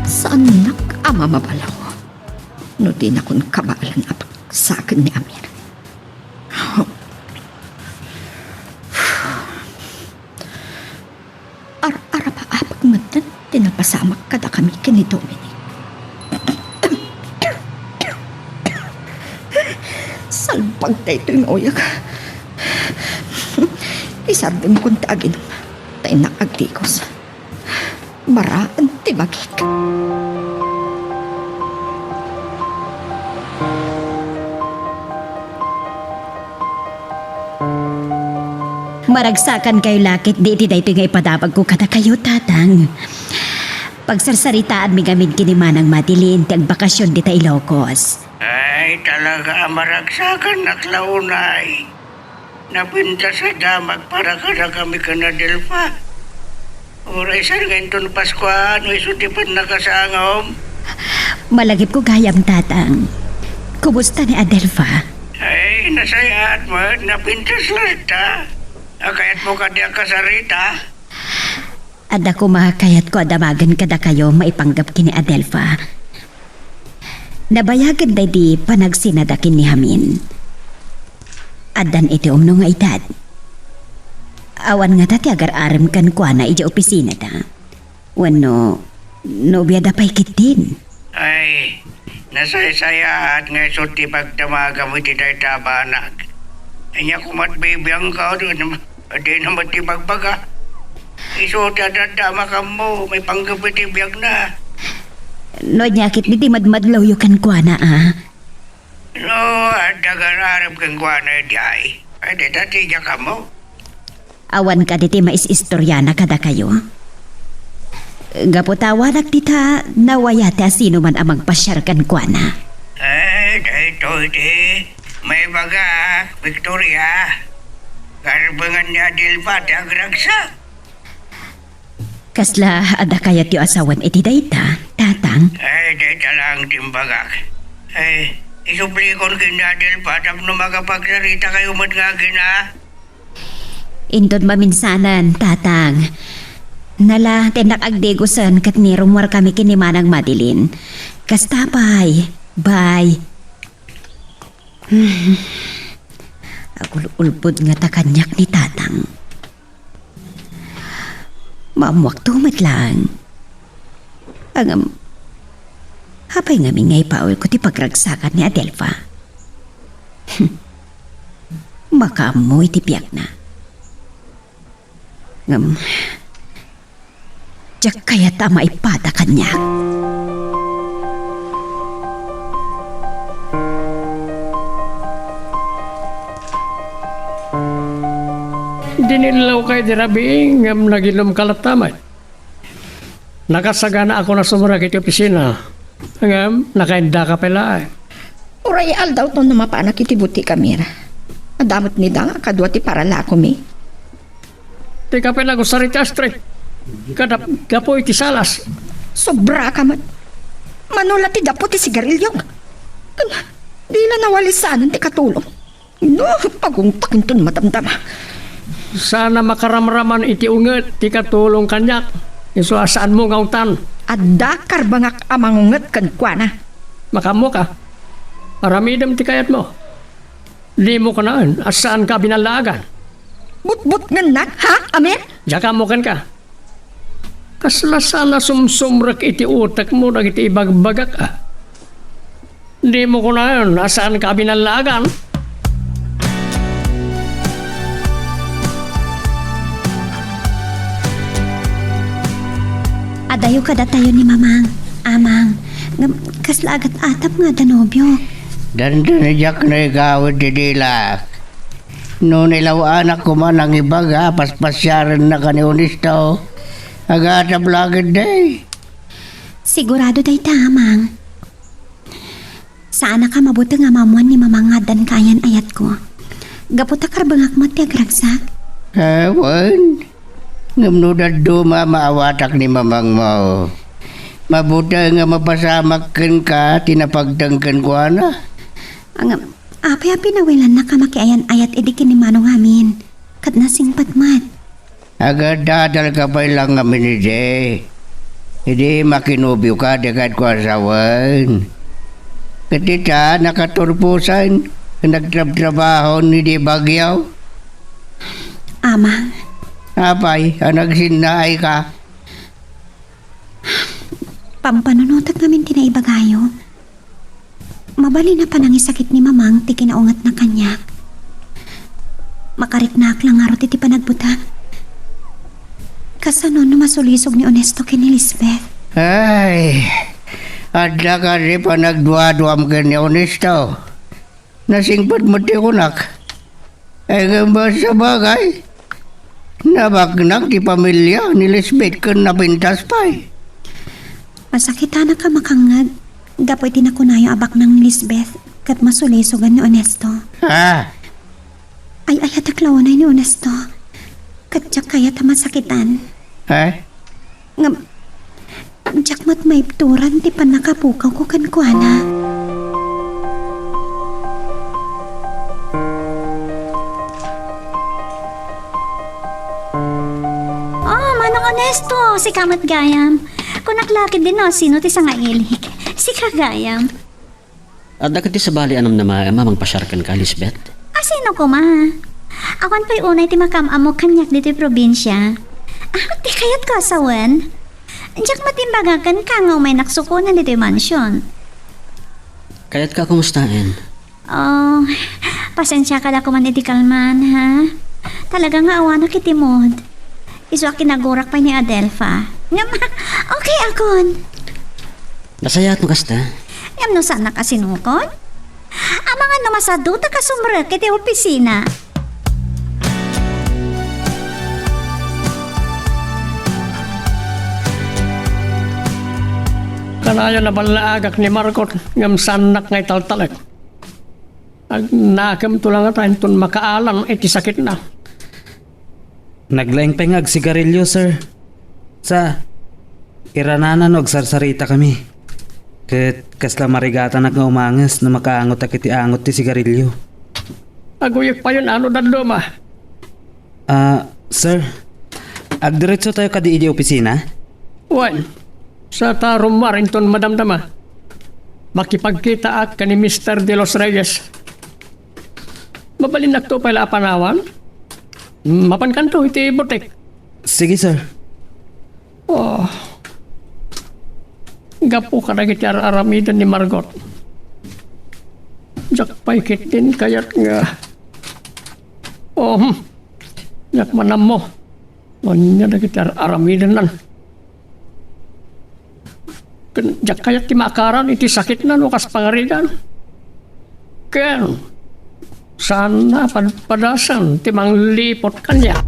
Saan ama mabalaw? No di na kun kabalan apak sa akin ni Amir. Ara pa apak ngatan, tinapasamak kada kami kini Dominic. Salpag tayo ito'y oyak. Isardim kong tagin tayo nakagtikos. Baraan tibagik. Maragsakan kayo lakit di iti daytoy nga ipadabag ko kada kayo tatang. Pagsarsaritaan mi gamit kinimanang madilin ti agbakasyon di ta Ilocos. Ay, talaga maragsakan naklaunay. Napinta sa damag para kada kami ka na Delpa. Oray sa ngayon Paskuan, may sutipan na kasangom. Malagip ko gayam tatang. Kumusta ni Adelfa? Ay, nasayat mo, napintas larta. Akayat mo ka diya kasarita. Ada ko makakayat ko adamagan kada kayo maipanggap kini Adelfa. Nabayagan day di panagsinadakin ni Hamin. Adan iti umno nga edad. Awan nga tati agar aram kan kwa na iti opisina ta. Wano, nobya da pa'y kitin. Ay, nasaysayaat nga suti pagdamaga mo iti day tabanag. Anya kumat bibiyang ka doon, di naman ti bagbaga. Isuot dadama ka mo, may panggabit ibiyag na. No, nyakit ni di madmadlaw yu kan kwa na No, dagararap kang guana di ay. Ay, di dati niya ka mo. Awan ka diti mais-istoryana kada kayo. Gaputawanak tita nawayate sino man amang pasyar kan kwa na. Ay, dito iti. May baga, Victoria. Karbangan niya Dilpa, agragsa. Kasla ada kayat yu asawan iti dayta, tatang. Ay, dito lang timbagak. Ay, isuplikon kina Dilpa, tapno magapagsarita kayo mat nga gina. Indod maminsanan, tatang. Nala, tinakagdegusan kat ni rumwar kami kinimanang madilin. Kastapay, bye. Agul-ulpod nga takanyak ni tatang. Maamwak tumat lang. Agam, hapay nga ngay paul ko ti pagragsakan ni Adelfa. Makamoy ti piyak na. Ngam, tiyak kaya tama ipada kanya. Dinilaw kay dirabi ngam naginom kalatamay. Nakasagana ako na sumurag iti opisina. Ngam, nakainda ka pala eh. Uray aldaw to na mapanak iti buti kamera. Adamot ni Dang kadwa ti parala ko mi. Di ka pala ko sarita straight. Kadap gapo iti salas. Sobra ka man. Manula ti dapo ti sigarilyo. Di la nawalisan ti katulong. No, pagungtakin to matamdama. Sana makaramraman iti unget ti katulong kanyak. Isuasaan mo ngautan. Adda karbangak amangunget kan kuana. Makamo ka. Aramidam ti kayat mo. Di mo ka naan. Asaan ka binalagan? But nganak, ha, Amer? Jaka mo kan ka. Kasla sana sumsumrak iti utak mo na iti ibagbagak ka. Di mo ko naan. Asaan ka binalagan? Adayo kada tayo ni mamang, amang. Kaslagat atap nga danobyo. Dando na jak na igawad di dilak. No nilaw anak ko man ang ibaga, paspasyaran na kaniunistaw. Agata blagad day. Sigurado day tamang. Sana ka mabuti nga mamuan ni mamang nga dan kayan ayat ko. Gaputa karbangak mo ti agragsak. Ewan. Ngamno na duma maawatak ni mamang mo. Mabuta nga mapasamakan ka, tinapagdanggan ko na. Ang apay-apay na wilan na kamakiayan ayat idikin ni manong amin. Kat nasing patmat. Agad dadal ka pa lang kami ni Jay. Hindi makinubyo ka dekat ko asawan. Katita nakaturpusan, nagtrabaho ni di bagyaw. Amang, Apay, anag sinay ka. pampanunutat namin tinaibagayo. Mabali na pa nang isakit ni mamang ti kinaungat na kanyak. Makariknak lang nga ro ti panagbuta. Kasano no masulisog ni Onesto ken ni Lisbeth. Ay, adla ka rin pa nagduwa-duwam ka ni Honesto. Nasingpad mo ti kunak. Ay gamba sa bagay. Nabagnak ti pamilya ni Lisbeth kan napintas pa eh. Masakita na ka makangad. Gapoy tinakunayo abak ng Lisbeth kat masulisogan ni Onesto. Ha? Ay ayataklawanay ni Onesto. Kat jak kaya tamasakitan. Ha? Ngam, jak mat may turan ti panakapukaw ko kan kuana. Oh, manong Onesto, si Kamat Gayam. Kung naklakid din no, sino ti sa ngailik? Si Kagayam. At ti sa bali anam na mamang pasyarkan ka, Lisbeth? Sino ko ma? Awan pa'y unay ti makamamo kanyak dito'y probinsya. Di kayat ko asawan. Diyak matimbagakan ka nga may naksukunan dito'y mansyon. Kaya't ka kumustain? Oh, pasensya ka na kuman iti kalman, ha? Talaga nga awan na kitimod. Iswa kinagurak pa ni Adelpha. Nga ma, okay akon. Nasayat mo kasta? Ngam no saan nakasinukon? Ang mga namasaduta ka sumrek iti opisina. Kanayo na balaagak ni Margot ngam sanak ngay taltalek. Ag nakam tulang tayo tun makaalam iti sakit na. Naglaing pengag sigarilyo, sir. Sa irananan og sarsarita kami. Ket kasla marigatan ak nga umangas na makaangot ak iti angot ti sigarilyo. Aguyik pa yun ano dadlo ma. Sir. Agdiretso tayo kadi idi opisina? Wan, sa tarum marinton madamdama. Makipagkita ak kani Mr. De Los Reyes. Mabalin to pala panawan. Mapan kanto iti botek. Sige, sir. Oh. Gapo ka na kiti aramidan ni Margot. Jak pa'y kitin kayat nga. Oh, jak manam mo. Onya na kiti aramidan nan. Jak kayat ti makaran iti sakit na no kas pangarigan. Ken, sana padasan ti manglipot kanya.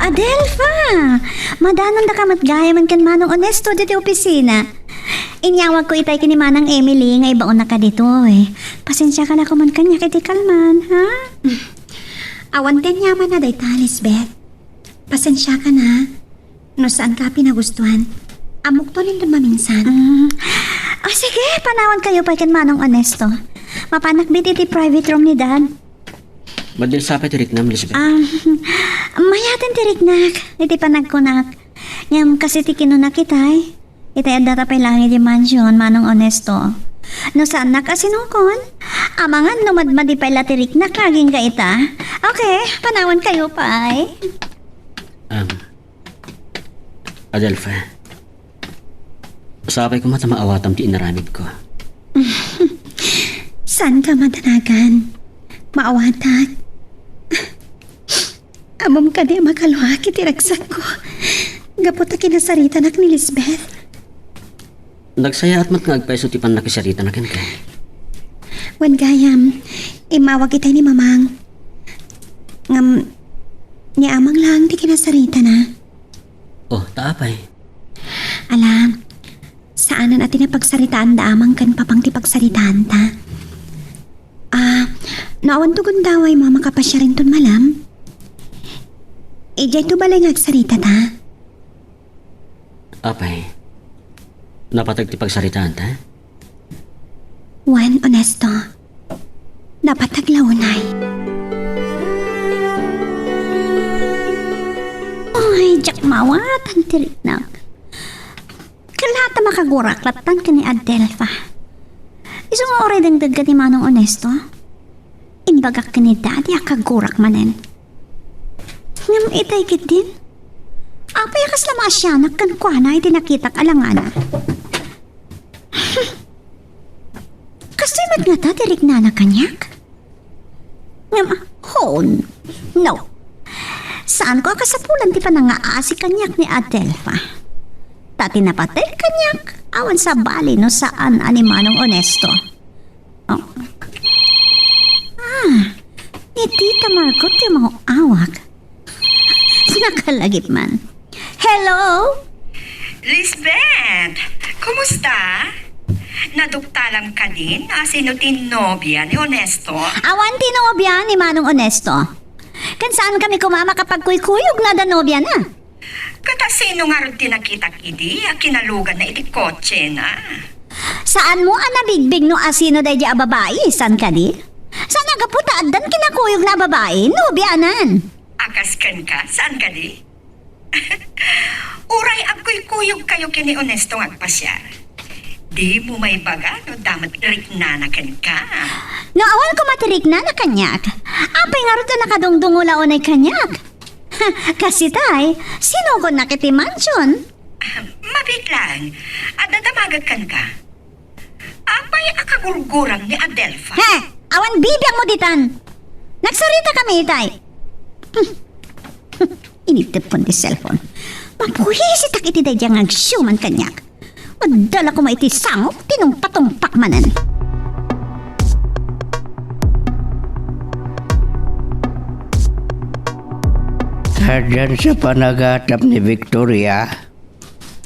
Adelpha! Madanon da kamat gaya man kan manong Onesto dito opisina. Inyawag ko itay kini manang Emily nga ibaon na ka dito eh. Pasensya ka na kuman kanya kiti kalman, ha? Awan din yaman na day ta, Lisbeth. Pasensya ka na. No saan ka pinagustuhan? Amok to nindun maminsan. Sige, panawan kayo pa kan manong Onesto. Mapanak iti private room ni Dad. Badil sapay tirik nam, Lisbeth? Mayatin tiriknak. Iti panagkunak. Ngam kasi ti kinunak itay. Itay adata pa'y langit di mansyon, manong Onesto. No saan nakasinukon? Amangan numadmadi pa'y latiriknak laging ka ita. Okay, panawan kayo pa'y. Adelpha. Sapay ko matamaawatam ti inaramid ko. Saan ka madanagan? Maawatan. Amom ka di makaluha kitiragsak ko. Gapot na kinasarita nak ni Lisbeth. Nagsaya at matngagpaiso ti pan nakisarita na kan ka. Wan gayam, imawag itay ni mamang. Ngam, ni amang lang di kinasarita na. Oh, taapay. Alam, saanan atin na pagsaritaan da amang kan papang ti pagsaritaan ta. Naawan tugon daw ay mama kapasya rin ton malam. Ijay to balay ngagsarita ta. Apay, napatag ti pagsaritaan ta? Juan Honesto. Napataglaunay. Ay, Jack mawatan tirik na. Kalata makaguraklatan ka ni Adelfa. Isang oray dangdag ka ni Manong Honesto. Inibagak ka ni Daddy akagurak manen. Ngam itay kit din. Apay akas lama asyanak kan kwa na iti nakitak alangana. Kastoy mat nga ta tirik na kanyak? Ngam, no. Saan ko akasapulan ti pa nangaasi kanyak ni Adelfa? Tati napatel kanyak, awan sa bali no saan ani Manong Honesto. Oh. Ni Tita Margot yung mga awak. Nakalagip man. Hello? Lisbeth, kumusta? Naduktalam ka din na sino tinobya ni Honesto? Awan tinobya ni Manong Honesto. Kan saan kami kumama kapag kuy-kuyog na danobya na? Kata sino nga rin tinakita kidi, kinalugan na iti kotse na. Saan mo nabigbig no asino day di a babae? San ka di? Saan nagaputad dan kinakuyog na babae? Nobyanan. Akaskan ka, saan ka di? Uray ako'y kuyog kayo kini Honesto agpasyar. Di mo may baga no damat riknanakan ka. No awan ko matirik na kanyak. Apay nga rin nakadungdungula onay kanyak. Kasi tay, sino ko nakiti mansion? Mabit lang, adadamagakan ka. Apay akagurgurang ni Adelfa. He, awan bibiyang mo ditan. Nagsarita kami tay. Initipon di cellphone. Mapuhisit ak iti day diyang agsyuman kanyak. Madala ko maiti sangok, tinumpa-tumpak manan. Hadyan sa panagatap ni Victoria,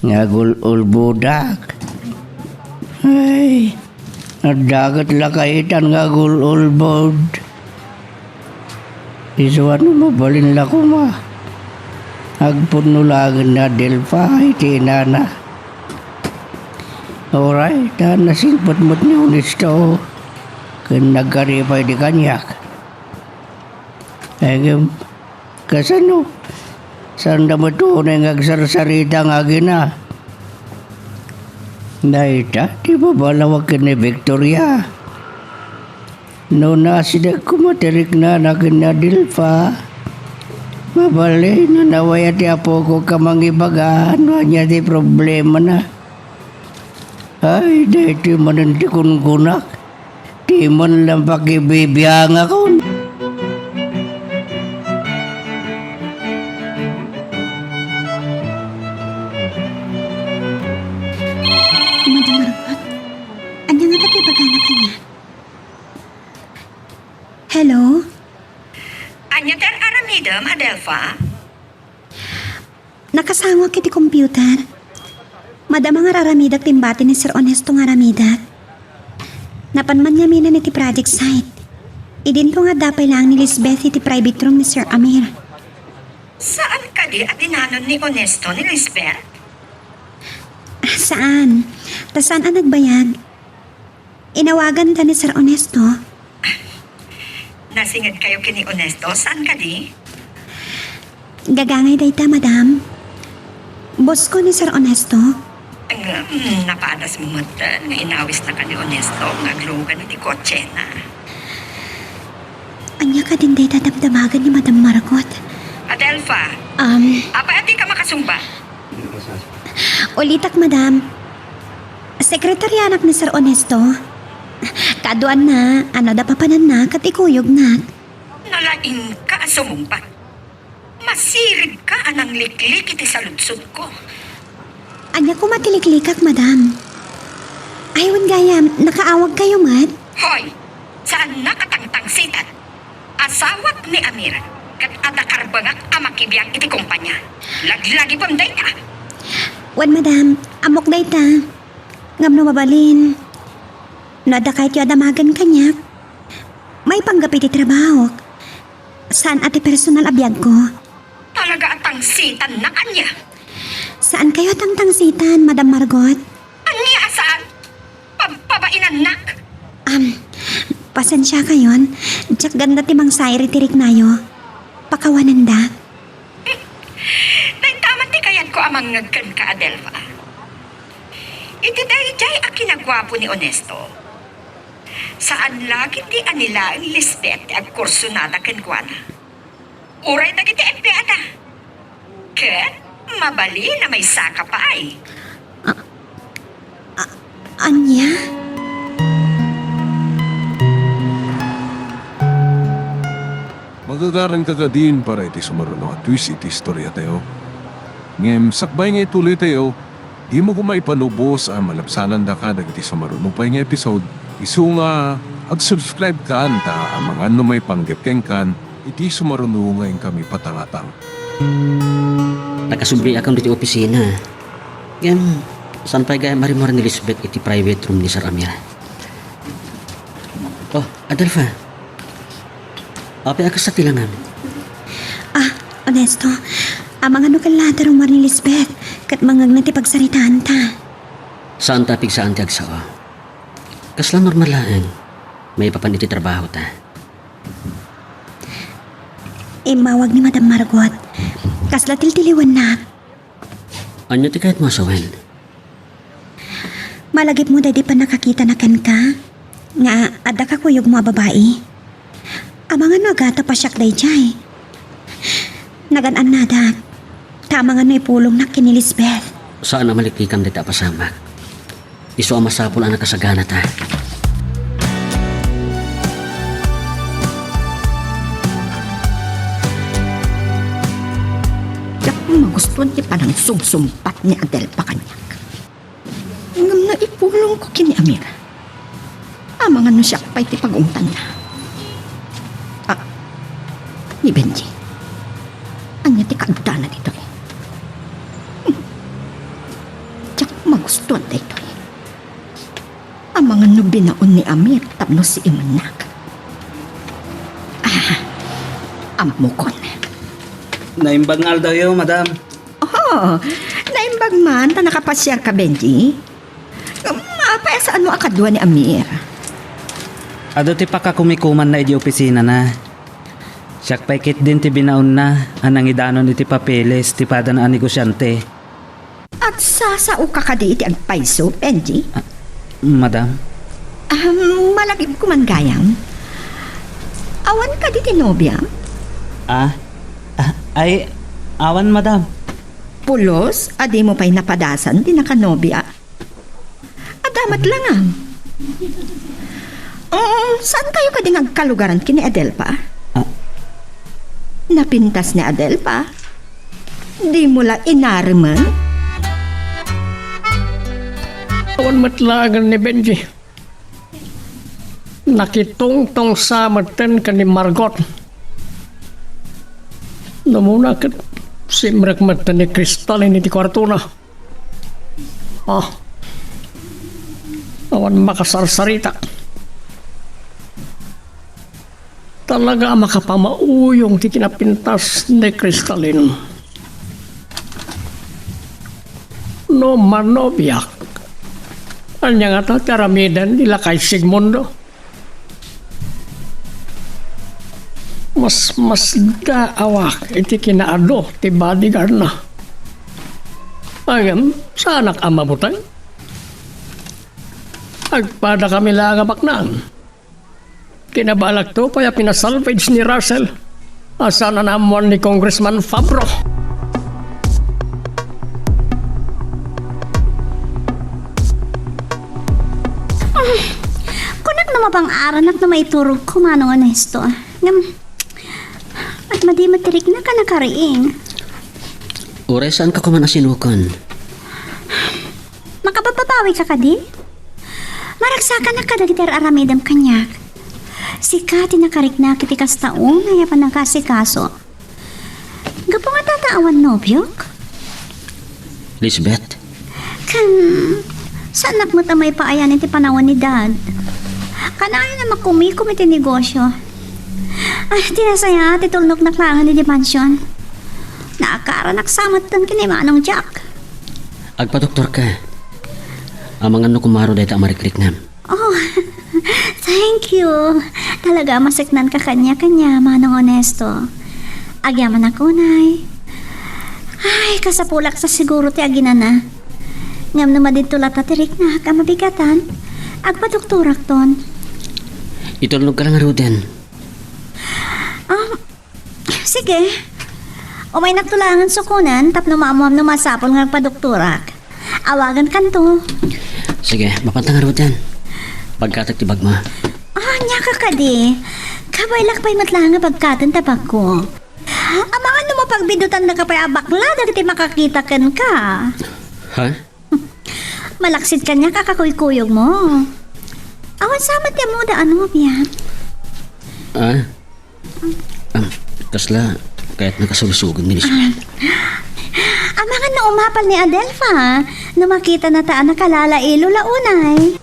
nga gulul-budak. Ay, nadagat lakaitan nga gulul-bud. Isuan mo balin la ko ma. Agpunulagan na Delfa, iti inana. Alright, nasilpot-mot ni Honesto. Kan nagkaripay di kanyak. Ay, kasano? Saan na mo ito na agsarsarita nga gina? Naita, di ba balawag ka ni Victoria? No na sila kumatirik na na Delfa. Mabali na nawaya ti apo ko kamangibagaan. Wanya ti problema na. Ay, dahil ti mananti kun-kunak. Ti man lang pakibibiyang ako. Madam Margot, anya nga tayo bagana kanya? Hello? Anya ter aramidam, Adelfa? Nakasangwa kiti computer. Madama nga raramidak timbati ni Sir Honesto nga ramidak. Napanman niya minan iti project site. Idin po nga dapay lang ni Lisbeth iti private room ni Sir Amir. Saan ka di at inanon ni Honesto ni Lisbeth? Saan? Saan ang nagbayag? Inawagan ta ni Sir Honesto. Nasingit kayo kini Honesto, saan ka di? Gagangay day ta, madam. Boss ko ni Sir Honesto. Napadas mo matan, nga inawis na ka ni Honesto, nga glugan iti kotse na. Anya ka din day dadamdamagan ni Madam Margot. Adelfa, apa di ka makasumba? Ulitak, madam. Sekretaryanak ni Sir Honesto. Kaduan na, ano da papanan na, katikuyog na. Nalaing ka sumumpa. Masirib ka anang liklik iti saludsod ko. Anya ko matiliklikak, madam. Aywan gayam, nakaawag kayo, mad? Hoy, saan nakatangtang sitat? Asawat ni Amir, kat adakarbangak amakibiyang iti kumpanya. Laglagi pamday na. Wan, madam, amok day ta. Ngam no mabalin. Nada kahit yung adamagan kanyak. May panggapit iti trabaho. Saan ati personal abiyag ko? talaga atang sitan na kanya. Saan kayo tangtangsitan, Madam Margot? Anya saan? Pabainanak? Pasensya kayon. Diyak ganda timang sayri tirik nayo. Pakawananda. Naintaman ti kayat ko amang ngagkan ka, Adelfa. Iti dayjay a kinagwapo ni Onesto. Saan lagi ti anila ang Lisbeth ag kursunada ken kuana. Uray dagiti empleyada. Ken mabali na may saka pa ay. Anya? Magagarang kagadin para iti sumaruno at twist iti istorya tayo. Ngem, sakbay nga ituloy tayo, di mo kumaipanubos ang malapsanan da ka dagiti sumaruno pa nga episode. Isu nga, ag-subscribe ka anta ang mga ano may panggepkeng kan, iti sumaruno ngayon kami patangatang. Nakasubli akong dito opisina. Ngem, saan pa gaya marimor ni Lisbeth iti private room ni Sir Amir? Oh, Adelfa. Api ako sa tilangan. Honesto. Amang ano kalata rumar ni Lisbeth. Kat mangag na ti pagsaritaan ta. Saan tapig saan ti agsawa? Kasla normalaan. May papaniti trabaho ta. Mawag ni Madam Margot. Kasla tiltiliwan na. Anyo ti kahit mo asawan? Malagip mo dahil di pa nakakita na ken ka. Nga, ada ka kuyog mo babae. Amang ano agata pa siyak day jay. Nagan-an nadak. Tamang ano ipulong na kini Lisbeth. Saan na malikikam dita pasamak? Iso ang masapol ang nakasagana ta. Yak magustuhan ti panang sumsumpat ni Adel pa kanyak. Ngam na ipulong ko kini Amir. Amang ano siya pa iti pag-ungtan na. Ni Benji. Anya ti kaagdana dito eh. Tiyak magustuhan dito eh. Ang mga nubinaon ni Amir tapno si Imanak. Amukon. Naimbag nga daw yun, madam. Oh, naimbag man ta nakapasyar ka, Benji. Apa sa ano akadwa ni Amir? Ado ti pakakumikuman na iti opisina na. Siyak paikit din ti binaon na anang idanon iti papeles ti pada na negosyante. At sasao ka kadi iti agpaiso, Benji? Madam? Malagip ko man gayam. Awan ka di tinobya? Ay, awan madam. Pulos, adi mo pa'y napadasan di nakanobya. Adamat lang saan kayo kading agkalugaran kini Adelpa? Napintas ni Adelpa? Di mo la inariman? Awan matlagan ni Benji. Nakitungtong sa matan ka ni Margot. Namuna ka simrak matan ni Crystal ini ti kwarto na. Awan makasarsarita. Talaga makapamauyong ti kinapintas ni Crystalline. No manobiyak. Anya nga ta karamidan nila kay Sigmundo. Mas gaawak iti kinaado ti bodyguard na. Agam, sa anak ama butay? Agpada kami lang baknaan. Kinabalak to kaya pinasalvage ni Russell. Asa na namuan ni Congressman Fabro. Kunak na mabang aranak na maiturog ko manong Honesto. At madi matirik na ka nakariing. Ure, saan ka kuman asinukan? Makabababawi ka kadi? Maragsakan na ka dagiter aramidam kanyak. Sika tinakarik na kitikas taong ngaya pa ng kasikaso. Gapo nga tataawan nobyok? Lisbeth? Kan, sa anak mo tamay paayan iti panawan ni Dad. Kanayan na makumikom iti negosyo. Tinasaya titulnok na klangan ni Dimansyon. Naakara naksamatan kini Manong Jack. Agpa-doktor ka. Ang mga kumaro dahil ta mariklik nam. Oh, thank you. Talaga masiknan ka kanya-kanya, Manong Honesto. Agyaman ako, Nay. Ay, kasapulak sa siguro ti aginana. Ngam naman dito latatirik na ka mabigatan. Agpadoktorak ton. Itulog ka lang, Ruden. Sige. O may nagtulangan sukunan, tapno maamuam numasapol ng agpadoktorak. Awagan kanto. Sige, mapantang Ruden. Pagkatagtibag mo. Nya ka di. Kabaylak pa'y matlang nga pagkatan tabag ko. Ang mga pagbidutan na kapay abakla, dagiti makakita ken ka. Ha? Malaksit ka niya kakakuy-kuyog mo. Awan samat niya mo daan mo, biyan. Kasla, kahit nakasulusugod ni Lisbeth. Ang mga naumapal ni Adelfa, na makita na taan nakalala ilo launay.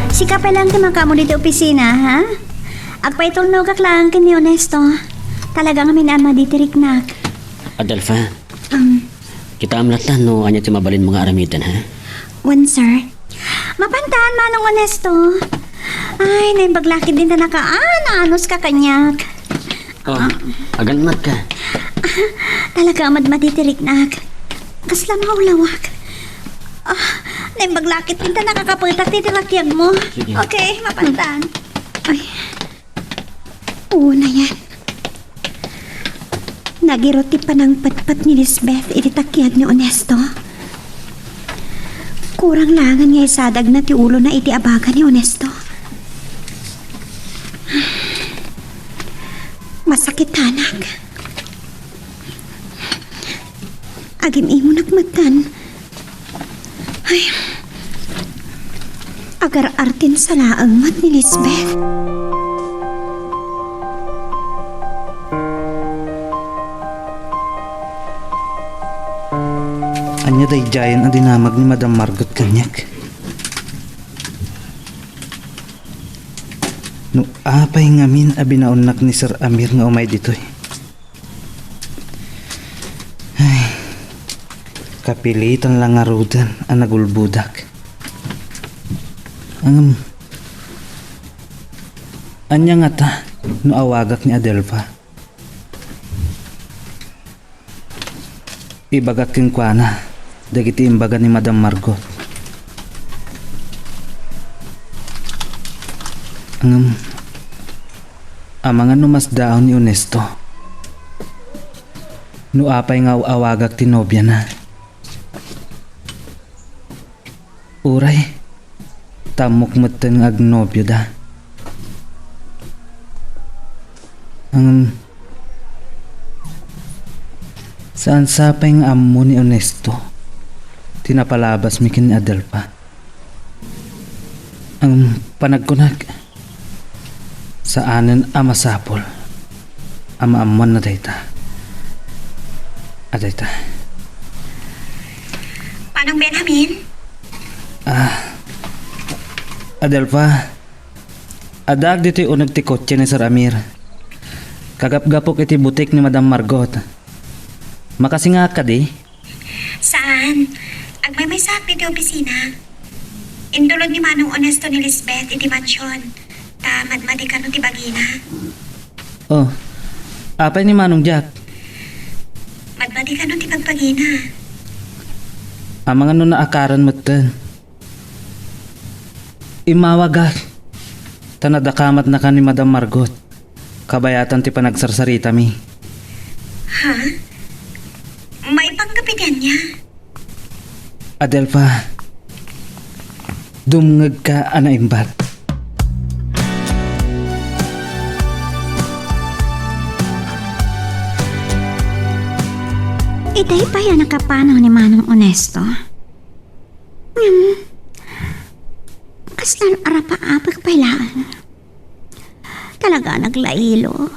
Sika pa lang timangka mo dito opisina, ha? Agpaitulnog ka lang kini Honesto. Talagang minaan maditirik-nak. Adelfa, kita amlatan no, anya ti mabalin mga aramitan, ha? One, sir. Mapantaan Manong Honesto. Ay, naibaglakid din na anos ka kanyak. Oh, aganmat ka. Talaga maditirik-nak. Kasla maulawak. Naibaglakid din na nakakapuntak titirakyag mo. Sige. Okay, mapantaan. Ay. Oo na yan. Nagiroti pa ng patpat ni Lisbeth ititakyag ni Honesto. Kurang langan nga isadag na ti ulo na iti abaga ni Honesto. Masakit tanak. Agim imo nagmatan. Ay, agar artin sa laang mat ni Lisbeth. Anya day jayan ang dinamag ni Madam Margot kanyak. No apay ngamin abinaunak ni Sir Amir nga umay ditoy. Ay, kapilitan lang nga rudan ang nagulbudak. Anya nga ta no awagak ni Adelfa. Ibagak king kuana dagiti imbaga ni Madam Margot. Amangan numas daon ni Honesto. No apay nga awagak ti nobya na. Uray, tamok matan nga agnobyo da. Saan sapay nga amo ni Honesto? Tinapalabas mi kin Adelfa. Ang panagkunag sa anen amasapol amaamon na dayta. Adayta. Manong Benjamin? Adelfa, adag dito unag ti kotse ni Sir Amir. Kagap-gapok iti butik ni Madam Margot. Makasinga ka di? Saan? Agmay sa di opisina. Indulod ni Manong Honesto ni Lisbeth iti mansyon. Tamad-madi ka no ti bagina. Oh, apay ni Manong Jack. Madmadi ka no ti pagpagina. Ang mga nun naakaran mo tan. Imawagak. Tanadakamat na ka ni Madam Margot. Kabayatan ti panagsarsarita mi. Ha? May panggapigan niya? Adelfa, dumngag ka ana imbat. Itay pa yan nakapanaw ni Manong Honesto. Kaslan arapa-apag pailaan. Talaga naglailo.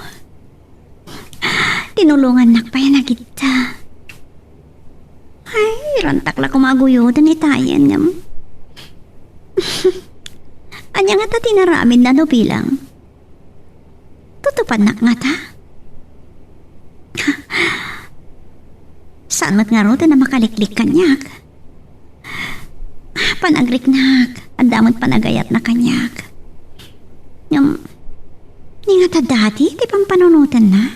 Tinulungan nakpaya na kita. Ay, rantak la kumaguyudan itayan ngam. Anya nga ta tinaramin na no bilang. Tutupan na nga ta. Saan mat nga ro na makaliklik kanyak? Panagliknak, ang damot panagayat na kanyak. Ni nga ta dati, di pang panunutan na.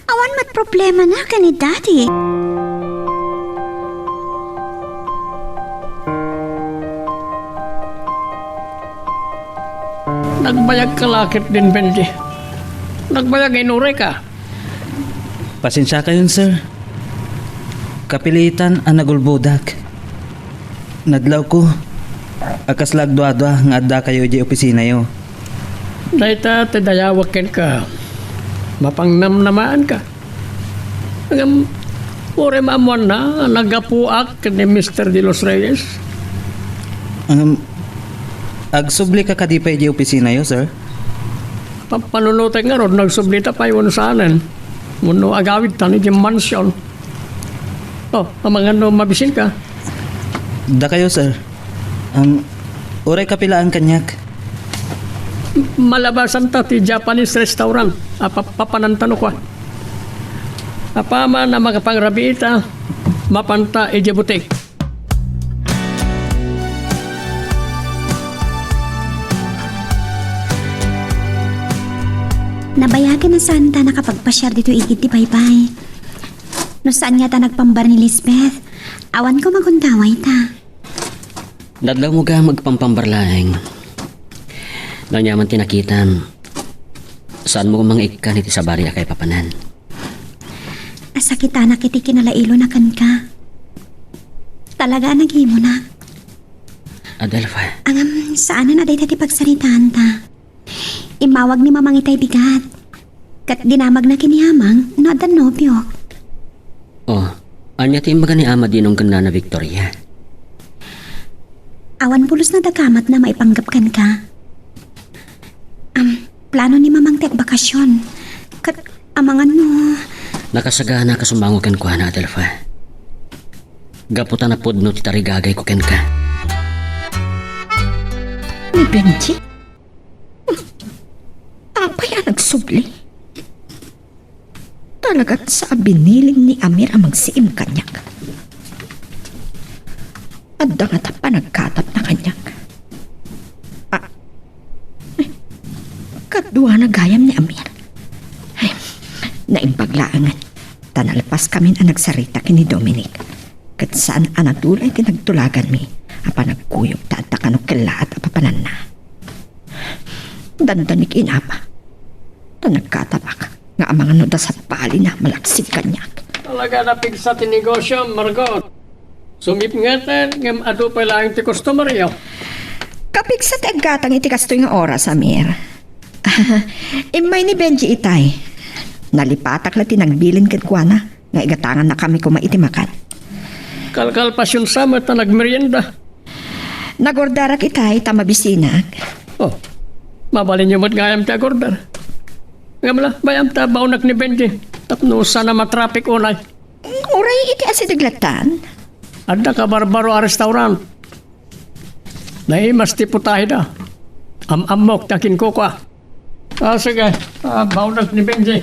Awan mat problema na ka ni dati. Nagbayag ka lakit din, Benji. Nagbayag inure ka. Pasensya kayon, sir. Kapilitan ang nagulbudak. Nadlaw ko. Akas lagdwa-dwa nga adda kayo di opisina yo. Dahita tadayawakin ka. Mapangnamnamaan ka. Ure maamuan na nagapuak ni Mr. De Los Reyes. Agsubli ka kadipay di opisina yo, sir. Panunutin nga ron, nagsublita pa yun saanan. Muno agawid tani di mansion. Oh, amang ano mabisin ka. Da kayo, sir. Uray kapilaan kanyak. Malabasan ta ti Japanese restaurant. Papanantano ko. Apama na makapangrabiita, mapanta ijebutik. Nabayagan na saan ta nakapagpasyar dito igit di baybay. No saan nga ta nagpambar ni Lisbeth? Awan ko maguntaway ta. Dadlaw mo ka magpampambarlaeng. Nanyaman tinakitan. Saan mo mga ikan iti sa barya kay papanan? Asakita na kiti kinalailo na kan ka. Talaga naghimo na. Adelpha, Saan na day ti pagsaritaan ta? Imawag ni mamang itay bigat. Kat dinamag na kinihamang no adan nobyo. oh, anya ti imbaga ni ama dinong kanda na Victoria. Awan pulos na dagamat na maipanggap kan ka. Plano ni mamang tek bakasyon. Kat amangan mo. Nakasagana ka sumango ken ko na Adelpha. Gaputan na podno ti tarigagay ko ken ka. Ni Benji? Apa yan nagsubli? Talaga't sa biniling ni Amir ang magsiim kanyak. At dangat pa nagkatap na kanyak. Kadwa na gayam ni Amir. Ay, naimbaglaangan. Tanalpas kami na nagsarita kini Dominic. Kat saan anadulay tinagtulagan mi. Apa nagkuyog ta kano kilaat apapanan na. Dandanik inapa. Nagkatapak nga ang mga nuda sa pali na malaksig kanyak. Talaga na pigsa ti negosyo, Margot. Sumip nga tan, ngam ado pa lang ti customer yo. Kapig sa tegatang iti kastoy nga oras, Amir. Imay ni Benji itay. Nalipatak la tinagbilin kat kuana nga igatangan na kami kumaitimakan. Kalkal pasyon sa mata nagmerienda. Nagordarak itay tamabisinak. Oh, mabalin niyo mat ngayam ti agordar. Ngamla, bayam ta baunak ni Benji. Tapno sana matraffic unay. Uray iti asidiglatan. Adda ka barbaro a restaurant. Naimas ti putahe da. Amok takin ko kwa. Sige, baunak ni Benji.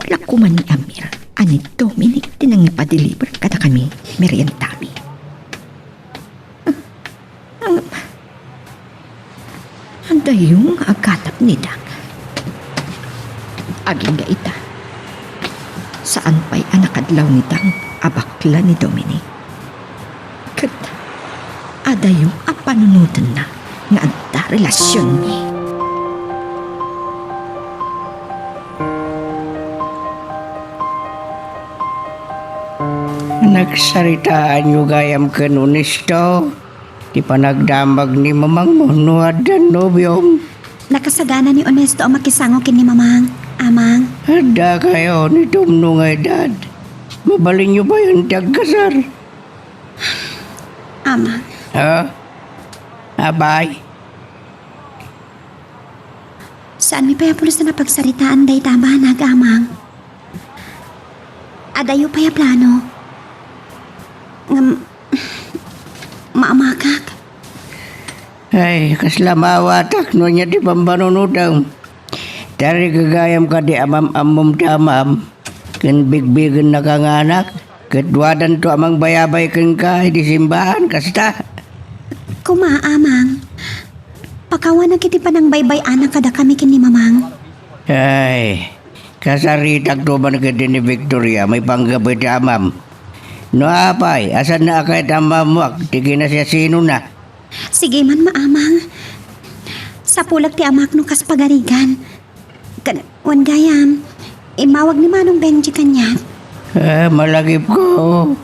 Lakuman ni Amir. Ani Dominic tinang ipadeliver kada kami merientami. Anda yung agatap ni Dag. Aging ga ita. Saan pa'y anakadlaw ni Dang abakla ni Dominic. Kat, ada yung apanunutan na nga anta relasyon ni. Nagsaritaan nyo gayam kanunis to. Di pa nagdamag ni mamang mo no adan nobyong. Nakasagana ni Onesto ang makisango kin ni mamang. Amang. Ada kayo ni Dumno nga edad. Mabalin nyo ba yung tagkasar? Amang. Ha? Abay? Saan mi paya pulos na napagsaritaan day tama nag-amang? Adayo paya plano. Maamakak. Ay, kasla mawatak no niya di pambanunudang. Dari gagayam ka di amam-amom damam. Kan big-bigan na kang anak. Kedwadan to amang bayabay kang ka di simbahan kasta. Kumaamang. Pakawan na kiti pa ng baybay anak kada kami kini mamang. Ay, kasaritak to man ka din ni Victoria may panggabay di amam. No apay, asan na akay amam mo? Tigi na siya sino na. Sige man maamang. Sa pulag ti amak no kas pagarigan. Wan gayam. Imawag ni Manong Benji kanya. Malagip ko.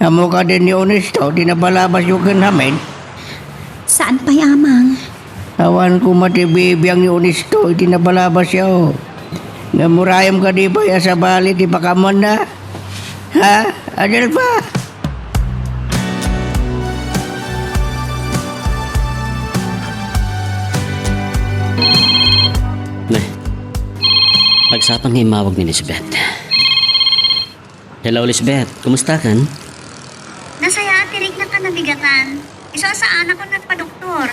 Amo ka din ni Honesto, di na balabas yung namin. Saan pa'y amang? Awan ko matibibiyang ni Honesto, di na balabas siya. Namurayam ka di ba ya sa bali, di pa kamon na? Ha? Adelfa? Nah, nagsapang nga imawag ni Lisbeth. Hello, Lisbeth. Kumusta kan? Nasaya tirig na ka nabigatan. Isa sa anak ko nagpa-doktor.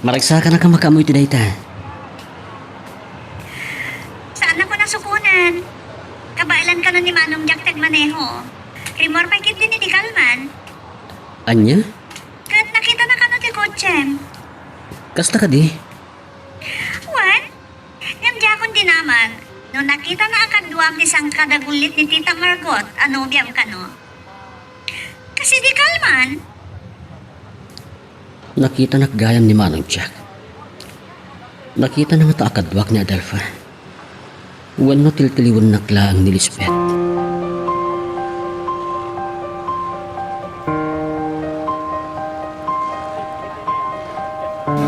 Maragsa ka na ka makamoy today ta. Saan ako nasukunan? Kabailan ka na ni Manong Jack tagmaneho. Rimor pa ikit din ni Kalman. Anya? Kahit nakita na ka na ti kotsem. Kasta ka di? Wan? Nyamdyakon din naman. Nung nakita na akad duwag ni sang kadagulit ni Tita Margot, ano biyam ka no? Kasi di Kalman. Nakita na gayam ni Manong Jack. Nakita na nga taakadwak ni Adelfa. Wan no tiltiliwan na klaang ni Lisbeth.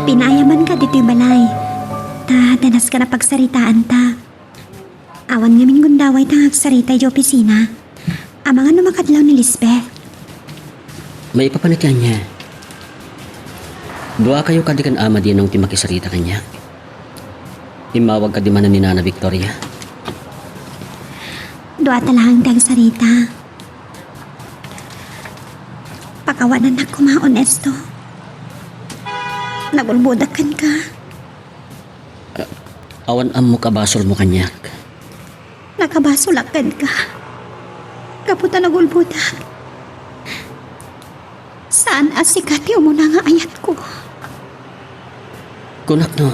Pinayaman ka dito'y balay. Danas ka na pagsaritaan ta. Awan ngamin gundaway ta agsarita yung opisina. Amangan numakadlaw ni Lisbeth. May ipapanitian niya. Dua kayo kadikan ama din nung timakisarita kanya. Imawag ka di man ni Nana Victoria. Dua talahang tagsarita. Pakawanan na kumaonesto. Nagulbudakan ka. Awan am mo kabasol mo kanyak. Nakabasulakan ka. Kaputa nagulbudak. Saan asikati mo na nga ayat ko? Kunak no.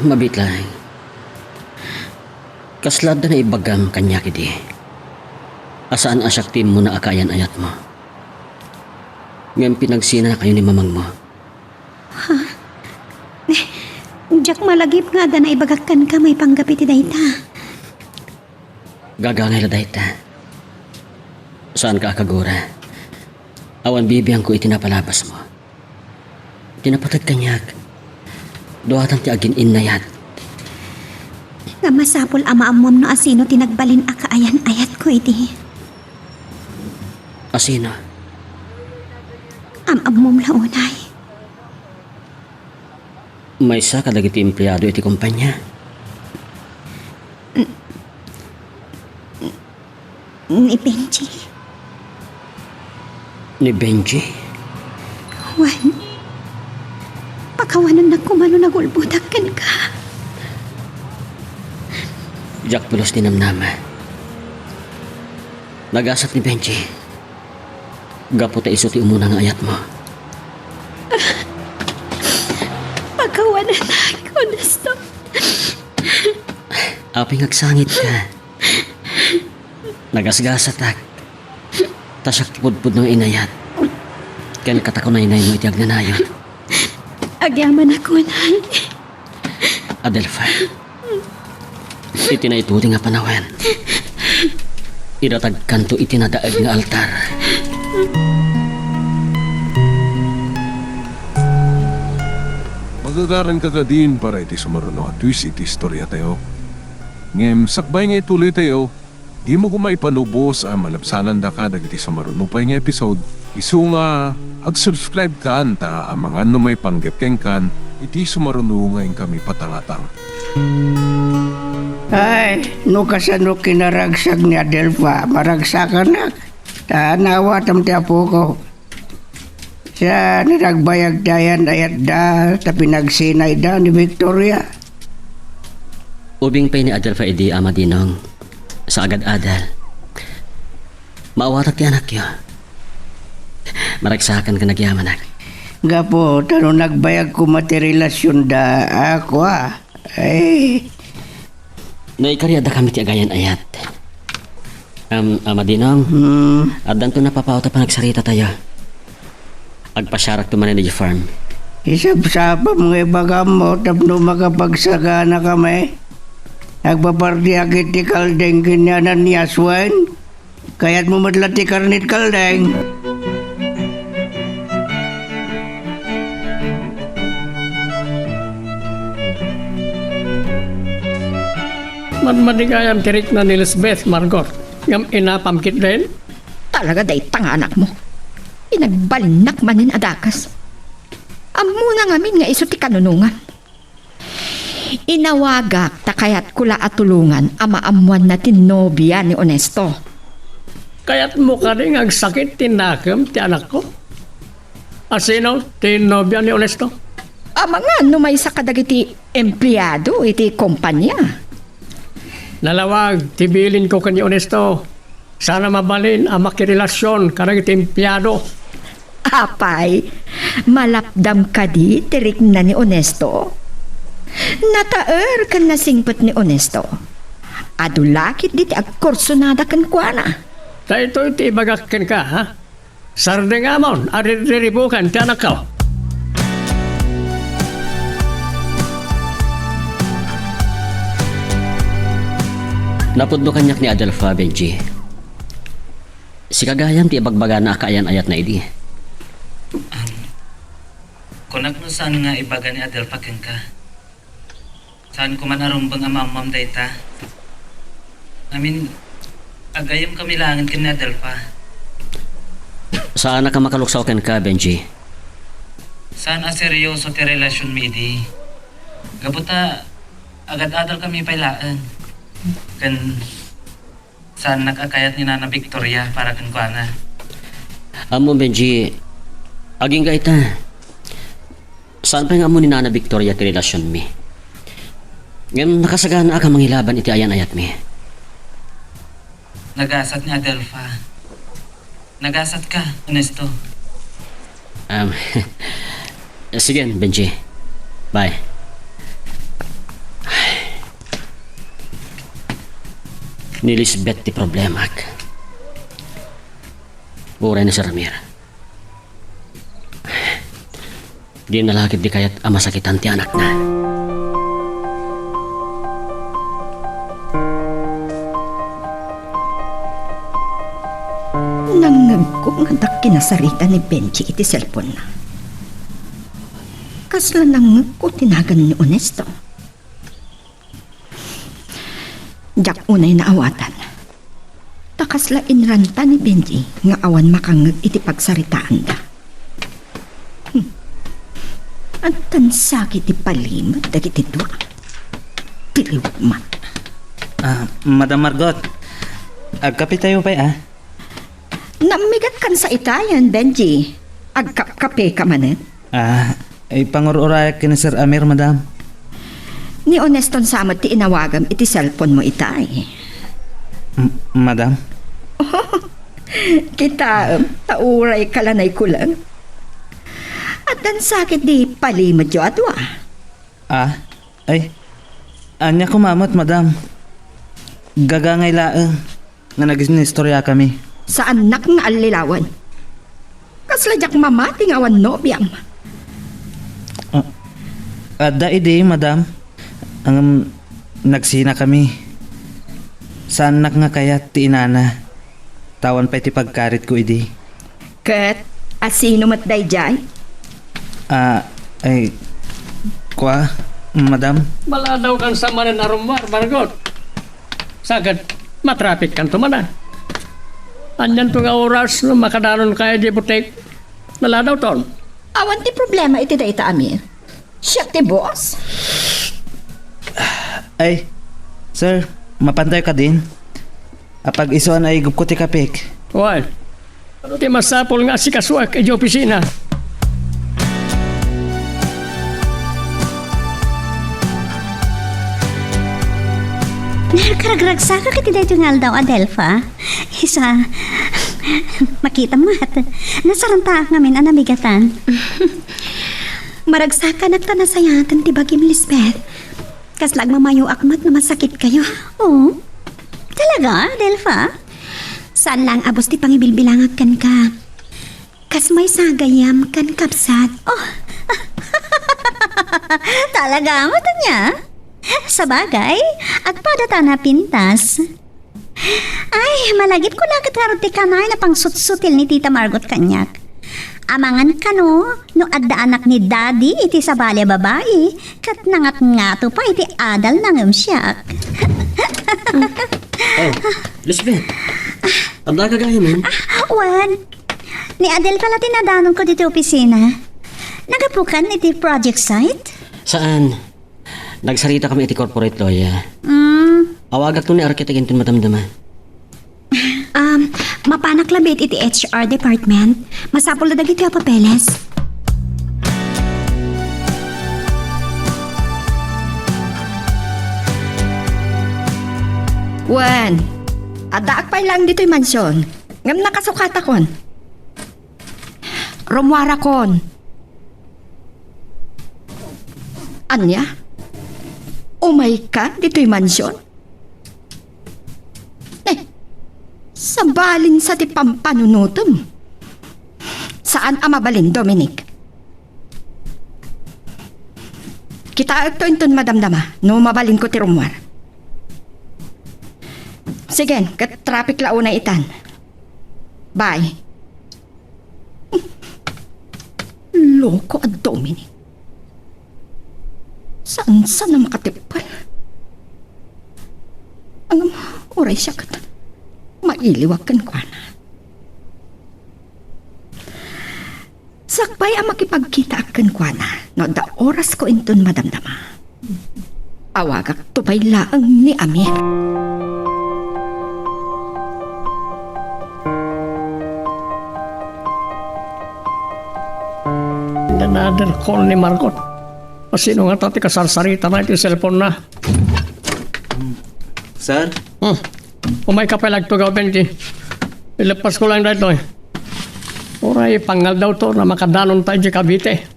Mabitlay. Kaslad na ibagam kanyak idi. Asaan asyak tim mo na akayan ayat mo. Ngayon pinagsina na kayo ni mamang mo. Jack malagip nga da na ibagakan ka may panggapit dayta. Gagangay la dayta. Saan ka akagura? Awan bibiyang ko itinapalabas mo. Tinapatag kanyak. Duwatan ti agin innayat. Nga masapol ama amom no asino tinagbalin akaayan ayat ko iti. Asino? Amom launay. May isa ka dagiti empleyado iti kumpanya. Ni Benji. Ni Benji? Wan. Pakawanan na kumano nagulbudakan ka. Jack pulos ni namnama. Nagasat ni Benji. Gapo ta iso ti umuna nga ayat mo. Pakawanan na ako na stop. Aping agsangit ka. Nagasgasat ak. Tasak pudpud ng inayat. Ken katakunay-nay mo iti agnanayon. Agyaman ako na. Adelfa. Iti na ituti nga panawen. Iratag kanto iti nadaag nga altar. Magagaran ka din para iti sumaruno at twist iti istorya tayo. Ngem, sakbay nga ituloy tayo. Di mo kumay panubos ang malapsanan da ka dagiti sumaruno pa nga episode. Isu nga, ag-subscribe ka anta ang mga may panggap kan iti sumaruno nga kami patangatang. Ay, no kasano kinaragsag ni Adelfa, maragsakan na. Tanawa tamti apo ko. Siya nagbayag dayan ayat da, tapi nagsinay da ni Victoria. Ubing pa ni Adelfa idi ama dinong sa agad-adal. Maawarat ti anak yo. Maragsakan ka nagyaman ak. Gapo, tano nagbayag ko materilasyon da ako Ay, Naikaryada kami ti agayan ayat. Ama dinong, adan to napapauta pa nagsarita tayo. Agpasyarak to man ni farm. isap-sapa mga ibagam mo, tapno makapagsagana kami. Nagpaparti akit ti kaldeng kinyanan ni Aswan. Kaya't mo madla ti karnit kaldeng. Manmadigayam tirik na ni Lisbeth, Margot. Ngam inapamkit din. Talaga day tanganak mo. Inagbalinak manin adakas. Amuna ngamin nga iso ti kanunungan. Inawagak ta kayat kula atulungan ama amuan na tinobya ni Onesto. Kaya't mo ka rin agsakit tinakam ti anak ko. Asino, tinobya ni Onesto? Ama nga numay sa kadagiti empleyado iti kompanya. Nalawag, tibilin ko kani Onesto. Sana mabalin ang makirelasyon karang empleyado. Apay, malapdam ka di tirik na ni Onesto. Nataer kan nasingpet ni Onesto. Adulakit di ti agkorsonada kan kuana. Ta ito iti ibagakin ka, ha? Sardeng amon, aririribukan ti anak ko. Napudno kanyak ni Adelfa, Benji. Si kagayam ti ibagbaga na kaayan ayat na idi. Kunak no saan nga ibaga ni Adelfa ken ka. Saan ko man arumbang amamam dayta. Agayam kami langin ken ni Adelfa. Saan na ka makaluksaw ken ka, Benji? Saan a seryoso ti relasyon mi idi. Gabuta, agad-adal kami pailaan. Kan saan nakakayat ni Nana Victoria para kan kuana. Amo, Benji, aging ka ita. Saan pa nga mo ni Nana Victoria ti relasyon mi? Ngayon nakasagana ka mangilaban iti ayan ayat mi. Nagasat ni Adelfa. Nagasat ka, Ernesto. Sige, Benji. Bye. Ni Lisbeth ti problema ak. Buray na si Ramir. Di nalakit di kayat amasakitan ti anak na. Nangag ko nga dak kinasarita ni Benji iti cellphone na. Kasla nangag ko tinagan ni Onesto. Jak unay na awatan. Takasla inranta ni Benji nga awan makangag iti pagsaritaan da. At tansaki ti palimot dagiti dua. Tiliwag man. Madam Margot, agkape tayo pa Namigat kan sa itayan, Benji. Agkapkape ka manen. Ay pangururayak kina Sir Amir, madam. Ni Oneston samad ti inawagam iti cellphone mo itay. Madam? Kita, tauray kalanay ko lang. At dan sakit di palimod yo atwa. Ay, anya kumamot, madam. Gagangay laeng nga nag-istorya kami. Sa anak nga alilawan. Kasladyak mamati nga awan nobyam. Ada ide, madam. Ang nagsina kami. Sa anak nga kaya ti inana. Tawan pa iti pagkarit ko ide. Kat, asino matday jay? Ay, kwa, madam? Bala daw kan sa manan arumar, Margot. Sagad, matrapik kan tumanan. Anyan to nga oras no makadanon kaya di butik. Nala daw ton. Awan ti problema iti dayta Amir. Siya ti boss. Ay, Sir, mapantay ka din. Apag isuan ay gup ko ti kapik. Wal, ano ti masapol nga si Kaswak ay opisina? Nakaragragsa ka kiti dito nga daw, Adelfa. Isa, makita mat. Nasaranta ngamin ang nabigatan. Maragsakan at tanasayatan ti bagim Lisbeth. Kaslag mamayo akmat na masakit kayo. Oo. Talaga, Adelfa? Saan lang abos ti pangibilbilangag kan ka? Kas may sagayam kan kapsat. Oh. Talaga, mata niya? Sa bagay, agpadata na pintas. Ay, malagip ko na kataroti kanay na pang sutsutil ni Tita Margot kanyak. Amangan ka no adda anak ni Daddy iti sa balya babae, kat nangat nga to pa iti adal ng umsyak. Oh, Lisbeth. Anda ka gaya man? Wan, ni Adel pala tinadanon ko dito opisina. Nagapukan iti project site? Saan? Nagsarita kami iti corporate lawyer. Awagak to ni arkitek intun matamdaman. Mapanak labit iti HR department. Masapol na dagiti ang papeles. Wan, adaak pa lang dito'y mansyon. Ngam nakasukat akon. Rumwara kon. Anya? Umay ka dito'y mansyon? Sabalin sa ti pampanunutom. Saan ang mabalin, Dominic? Kita ito intun madamdama, no mabalin ko ti rumwar. Sige, kat traffic launa itan. Bye. Loko at Dominic. Saan na makatipal? Ang oray siya kat mailiwag kan kwa na. Sakbay ang makipagkita akan kwa na, no da oras ko intun madamdama. Awagak tupay laang ni Amir. Another call ni Margot. Sino nga tati kasarsarita na iti cellphone na? Sir? Umay ka pa lagtugaw, Benji. Ilapas ko lang dito eh. Oray, pangal daw to na makadanon tayo di Cavite.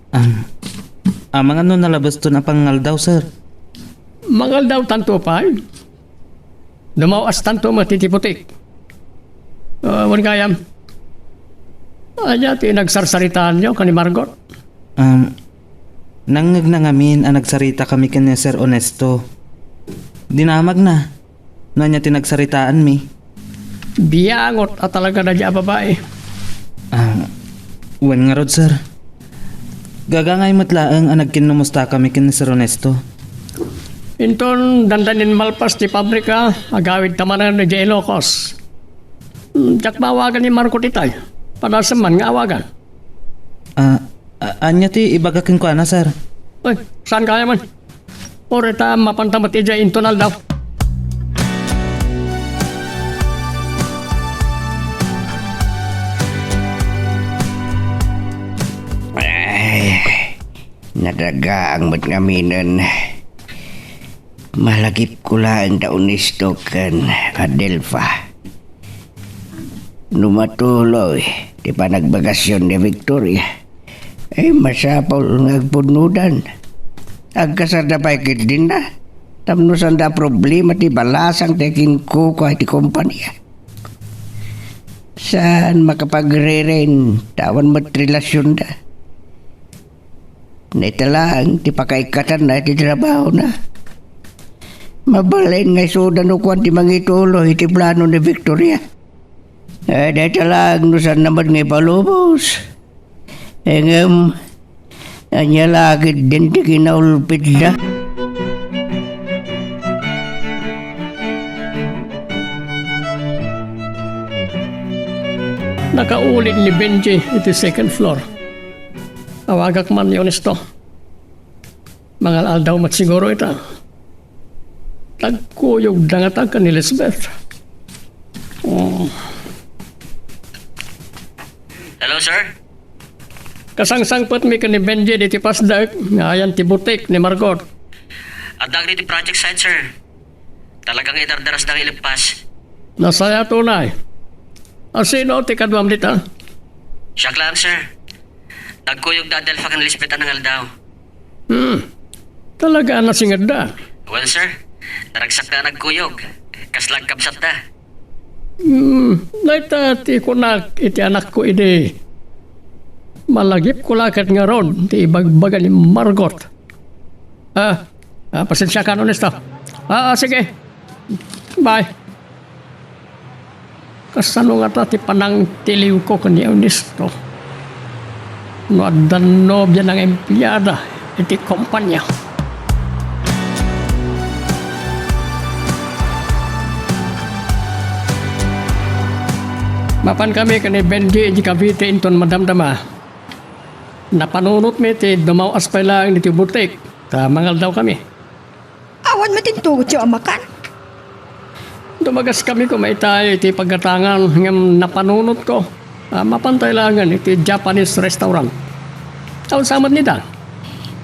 Mga ano nalabas to na pangal daw, sir? Mangal daw tanto pa eh. Dumawas tanto matitiputik. Wan kayam. Anya, tinagsarsaриtaan nyo kani Margot. Nangag na ngamin ang nagsarita kami kanya Sir Honesto. Dinamag na. Na niya tinagsaritaan mi. Biyangot at talaga na diya babae. Wan nga rod, sir. Gagangay matlaang ang nagkinumusta kami kanya Sir Honesto. Inton dandanin malpas di pabrika, agawid tamanan ni J. Locos. Diyak mawagan ni Marco Titay. Panasaman nga awagan. Anya ti ibagakin ko na, sir. Uy, saan kaya man? Orita mapantamat ija intonal daw. Nadaga ang matngaminan. Malagip ko lang daon ni Stokan, Adelfa. Numatuloy, di pa nagbagasyon ni Victoria. Masapol ngagpunudan. Agkasada pa ikit din na. Tamnusan da problema ti balasang tekin ko kahit ti kompanya. Saan makapagre-ren, tawan matrelasyon da. Nita lang, ti pakaikatan na ti trabaho na. Mabalain ngay sudan o kwan ti mangitulo iti plano ni Victoria. Nita lang, nusan naman ngay palubos. Anya lagi din ti kinaulpit na. Nakaulit ni Benji iti second floor. Awagak man ni Honesto. Mangalal daw mat siguro ita. tagkuyog dangatag ka ni Lisbeth. Hello, sir? Kasangsangpot mi ka ni Benji di ti pasdag, nga ayan ti butik ni Margot. Adag ni project site, sir. Talagang idardaras ng ilipas. Nasaya tunay. Asino ti kadwam dita? Siya lang, sir. Nagkuyog da Adelfa kan Lisbeth ang aldaw. Talaga nasingad da. Well, sir. Naragsak na nagkuyog. Kaslag kapsat da. Naita ti kunak iti anak ko ide. Malagip ko lakat nga ron ti ibagbaga ni Margot. Pasensya ka honesto. Sige. Bye. Kasano nga ta ti panang tiliw ko kani honesto. No adan nobya ng empleyada iti kumpanya. Mapan kami kani Benji di Cavite inton madamdama. Napanunot mi ti dumawas pa lang iti butik. Mangal daw kami. Awan matintugot siya amakan. Dumagas kami kumaitay iti pagkatangan ngam napanunot ko. Mapantay langan iti Japanese restaurant. Awan samad nita.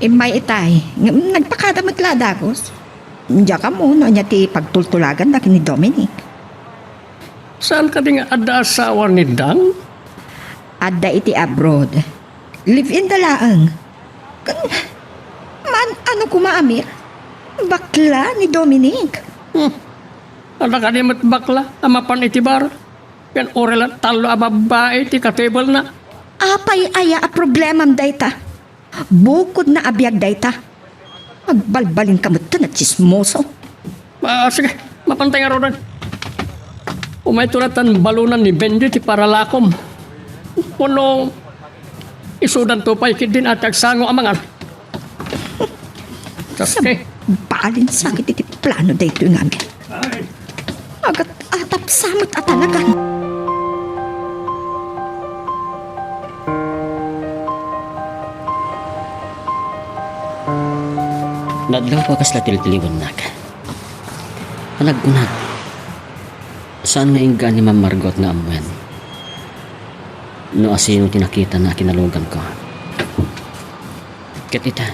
May itay, nagpakadamat ladagos. Diya ka muna niya ti pagtultulagan na ni Dominic. Saan ka di nga adda asawa ni Dang? Adda iti abroad. Live-in dalaang. Ano kumaamir? Bakla ni Dominic. Ada ka di mat bakla, amapan iti bar. Yan orela talo a babae ti ka-table na. Apay aya a problemam dayta. Bukod na abiyag dayta. Magbalbalin ka mo ito na chismoso. Sige, mapantay nga rodan. Umay tulatan balunan ni Benji ti paralakom. Puno isudan to pa'y kidin at agsango amangan. Okay. Balin sakit iti plano dayto yung amin. Agat atap samot at talagang. Nadlaw ko kasla tiltiliwan nak. Panagkunat. Saan nga ingga ni Ma'am Margot nga amuan? No asino tinakita na kinalugan ko. Katita,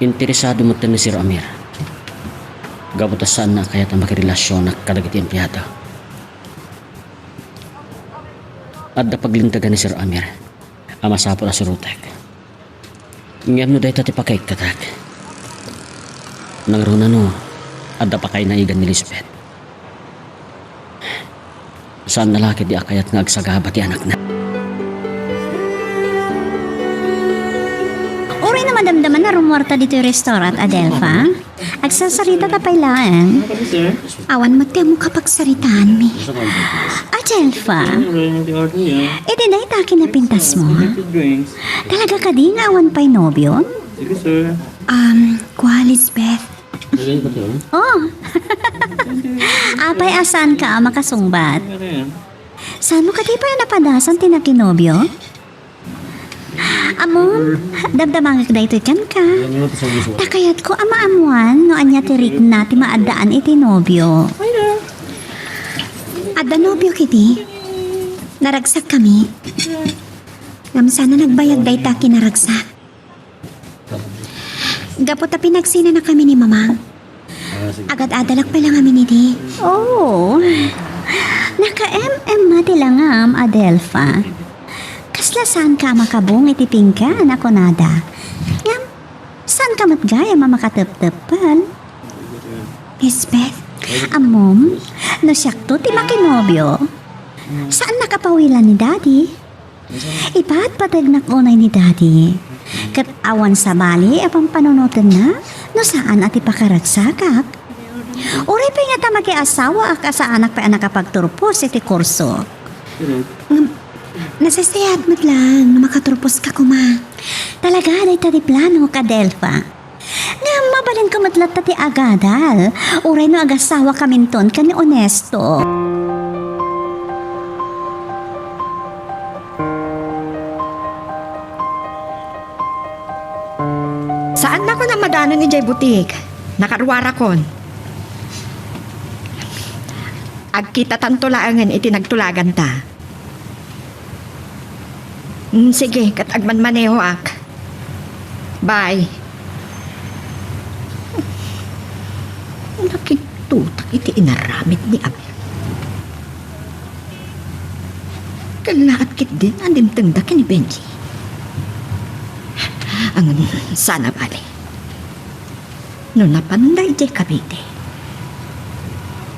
interesado mo ni Sir Amir. Gabutasan na kaya ta makirelasyon na kadagiti empleyado. At da paglintagan ni Sir Amir, amasapo na si Rutek. Ngem no dahi tati pakay katak. Nang runa no, at da pakay na igan ni Lisbeth. Saan nalaki di akayat nga agsagaba ti anak na. Uri na madamdaman na rumorta dito yung restaurant, Adelfa. Agsasarita ta pailaan. Awan mo tiyan mo kapag saritaan mi. Adelfa, iti na itaki na pintas mo. Talaga ka di nga awan pa'y nobyo? Lisbeth. Oh. Apay asan ka makasungbat? Saan mo ka di pa napadasan tinakinobyo? Amom, damdamang ka dahito kan ka. Takayat ko ama-amuan no anya tirik na ti maadaan iti nobyo. Adda nobyo kiti. Naragsak kami. Ngam sana nagbayag dayta kinaragsak. Gapot na pinagsina na kami ni Mamang. Agad-adalak pa lang kami ni Di. Oh, naka-MM mati lang am, Adelfa. Kasla saan ka makabong itiping ka, anak ko nada. Ngam, saan ka matgaya mamakatep-tepan? Lisbeth, amom, no siyakto ti makinobyo. Saan nakapawilan ni Daddy? Ipaat patag nakunay ni Daddy. Kat awan sa bali, apang panunutan na, no saan at ipakaragsakak. Uri pa nga ta mag-iasawa ak sa anak pa nakapagturpos iti kurso. Nasasayat mo't lang na makaturpos ka kuma. Talaga day tati plano ka, Delfa. Nga mabalin ka matlat tati agadal. Uri no agasawa kaminton ka ni Onesto. Saan na ko na madano ni Jay Butik? Nakaruwara kon. Agkita tantulaangan iti nagtulagan ta. Sige, kat agman maneho ak. Bye. Nakitutak iti inaramid ni Amir. Kalaat kit din ang dimtangdak ni Benji. Ang sana bali. No napanday jay kabite.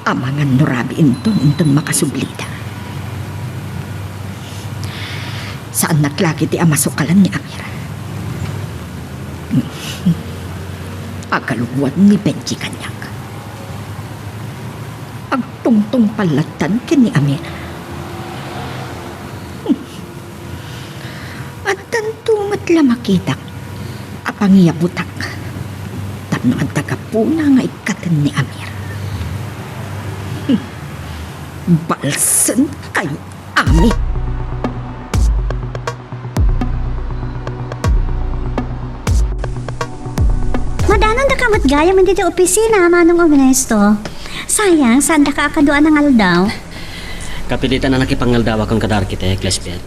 Amangan nurabi inton makasublida. Saan naklagi ti amasukalan ni Amir? Agaluwan ni Benji kanyak. Agtungtong palatan kin ni Amir. At tantumat lamakitak apangiyabutak. Tapno ang tagapuna nga ikatan ni Amir. Balsan kayo, Ami. Madanon da kamat gaya man dito opisina, Manong Ernesto. Sayang, saan da ka akaduan ng aldaw? Kapilitan na nakipangaldawa kong kadarkitek, Lesbian.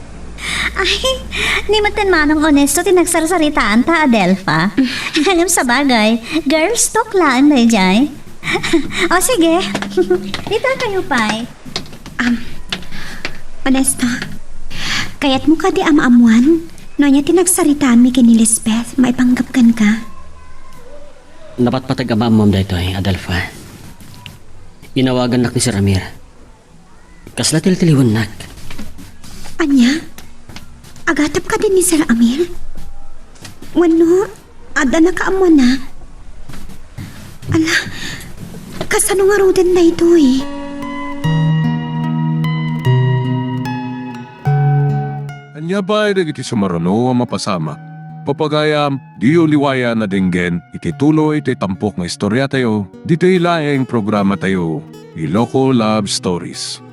Ay, ni matin Manong Ernesto, tinagsarsaritaan ta, Adelpha. Alam sa bagay, girls talk lang na jay. O sige, dito kayo, Pai. Ernesto, kayat mo ka di amamuan? No niya tinagsaritaan mi kini Lisbeth, maipanggapkan ka. Dapat patag-ama mom dito Adelpha. Inawagan nak ni Sir Amir. Kasla tiltiliwan nak. Anya? Agatap ka din ni Sir Amir? Wano, ada na kaamo na. Ala, kasano nga roden na ito eh. Anya ba ay iti sumarano ang mapasama? Papagayam, di uliwaya na dinggen, iti tuloy iti tampok nga istorya tayo, dito ilaing programa tayo, Iloko Love Stories.